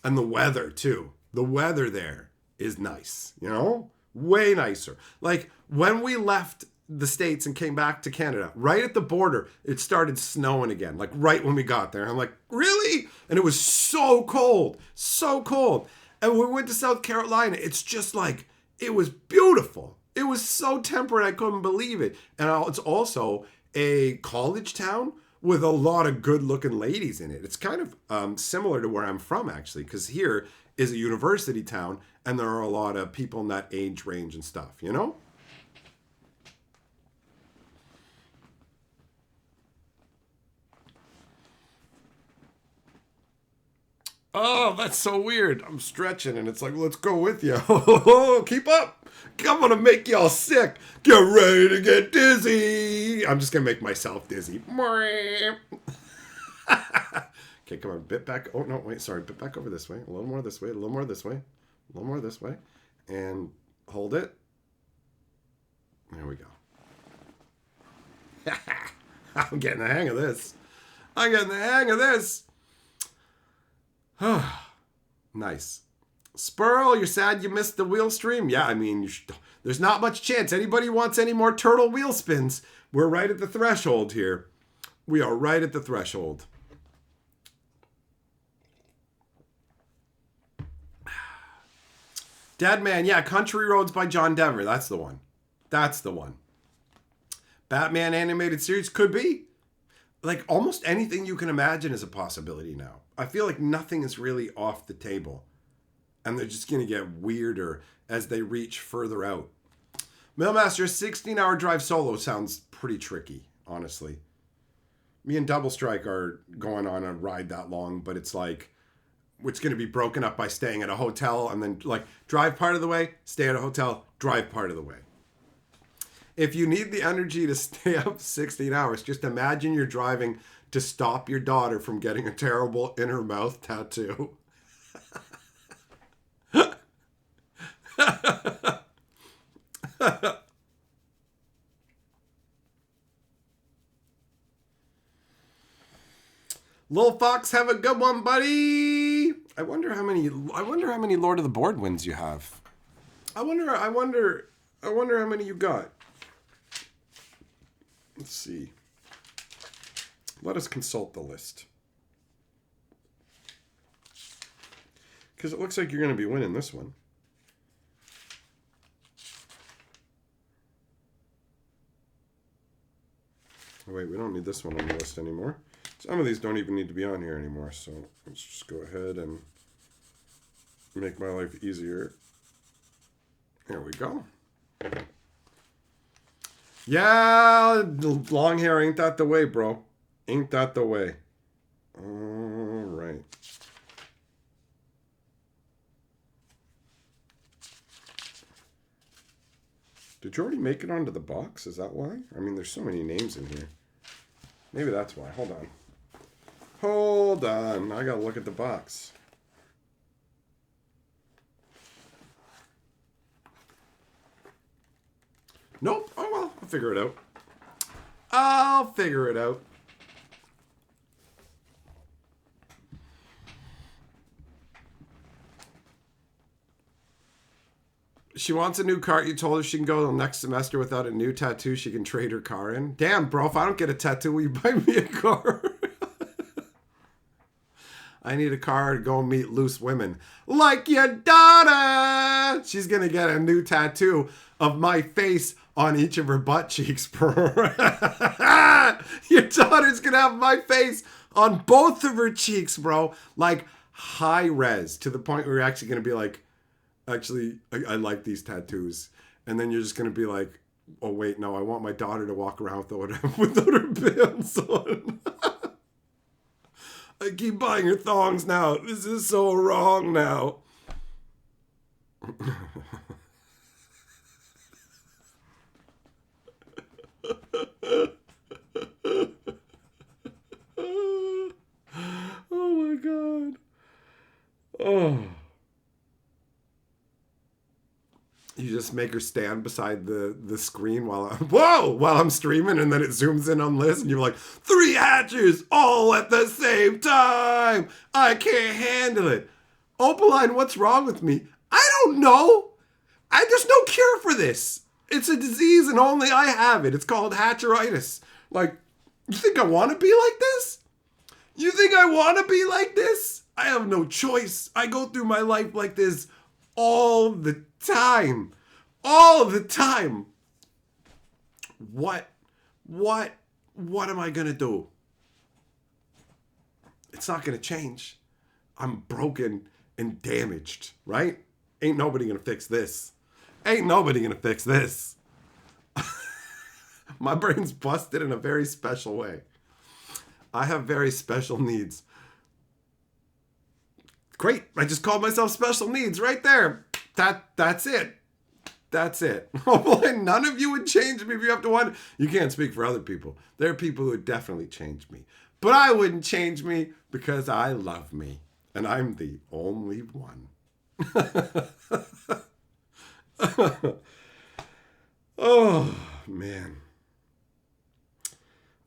And the weather, too. The weather there is nice, you know? Way nicer. Like, when we left the States and came back to Canada, right at the border, it started snowing again. Like, right when we got there. I'm like, really? And it was so cold. So cold. And when we went to South Carolina, it's just like, it was beautiful. It was so temperate, I couldn't believe it. And it's also a college town with a lot of good-looking ladies in it. It's kind of similar to where I'm from, actually, because here is a university town, and there are a lot of people in that age range and stuff, you know? Oh, that's so weird. I'm stretching, and it's like, let's go with you. Keep up. I'm going to make y'all sick. Get ready to get dizzy. I'm just going to make myself dizzy. Okay, come on. Bit back. Oh, no, wait. Sorry. Bit back over this way. A little more this way. A little more this way. A little more this way. And hold it. There we go. I'm getting the hang of this. Nice. Spurl, you're sad you missed the wheel stream? Yeah, I mean, there's not much chance. Anybody wants any more turtle wheel spins? We're right at the threshold here. We are right at the threshold. Deadman, yeah, Country Roads by John Denver. That's the one. Batman animated series could be. Like, almost anything you can imagine is a possibility now. I feel like nothing is really off the table. And they're just going to get weirder as they reach further out. Millmaster, 16-hour drive solo sounds pretty tricky, honestly. Me and Double Strike are going on a ride that long, but it's like, it's going to be broken up by staying at a hotel and then like drive part of the way, stay at a hotel, drive part of the way. If you need the energy to stay up 16 hours, just imagine you're driving to stop your daughter from getting a terrible in her mouth tattoo. Lil Fox, have a good one, buddy. I wonder how many Lord of the Board wins you have. I wonder how many you got. Let's see. Let us consult the list. Because it looks like you're going to be winning this one. Oh, wait, we don't need this one on the list anymore. Some of these don't even need to be on here anymore, so let's just go ahead and make my life easier. There we go. Yeah, long hair ain't that the way, bro. Ain't that the way. All right. Did you already make it onto the box? Is that why? I mean, there's so many names in here. Maybe that's why. Hold on. Hold on. I gotta look at the box. Nope. Oh, well. I'll figure it out. I'll figure it out. She wants a new car. You told her she can go the next semester without a new tattoo she can trade her car in. Damn, bro. If I don't get a tattoo, will you buy me a car? I need a car to go meet loose women. Like your daughter! She's going to get a new tattoo of my face on each of her butt cheeks, bro. Your daughter's going to have my face on both of her cheeks, bro. Like high res, to the point where you're actually going to be like, actually, I like these tattoos. And then you're just going to be like, oh, wait, no, I want my daughter to walk around without her pants on. I keep buying her thongs now. This is so wrong now. Oh my God. Oh. You just make her stand beside the screen while I'm streaming, and then it zooms in on Liz, and you're like, 3 hatchers all at the same time. I can't handle it. Opaline, what's wrong with me? I don't know. There's no cure for this. It's a disease, and only I have it. It's called hatcheritis. Like, you think I want to be like this? You think I want to be like this? I have no choice. I go through my life like this all the time. All the time. What am I going to do? It's not going to change. I'm broken and damaged, right? Ain't nobody going to fix this. Ain't nobody going to fix this. My brain's busted in a very special way. I have very special needs. Great. I just called myself special needs right there. That's it. That's it. None of you would change me if you have to wonder. You can't speak for other people. There are people who would definitely change me. But I wouldn't change me because I love me. And I'm the only one. Oh, man.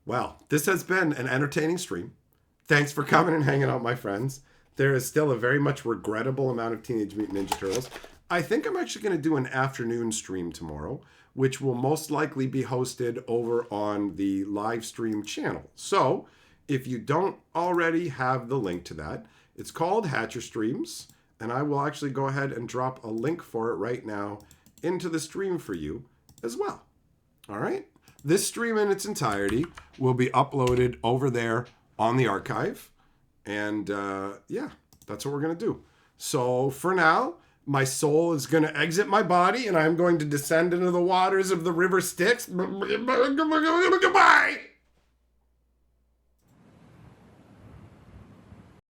Well, this has been an entertaining stream. Thanks for coming and hanging out, my friends. There is still a very much regrettable amount of Teenage Mutant Ninja Turtles. I think I'm actually going to do an afternoon stream tomorrow, which will most likely be hosted over on the live stream channel. So if you don't already have the link to that, it's called Hatcher Streams, and I will actually go ahead and drop a link for it right now into the stream for you as well. All right? This stream in its entirety will be uploaded over there on the archive. And yeah, that's what we're going to do. So for now, my soul is going to exit my body, and I'm going to descend into the waters of the river Styx. Goodbye.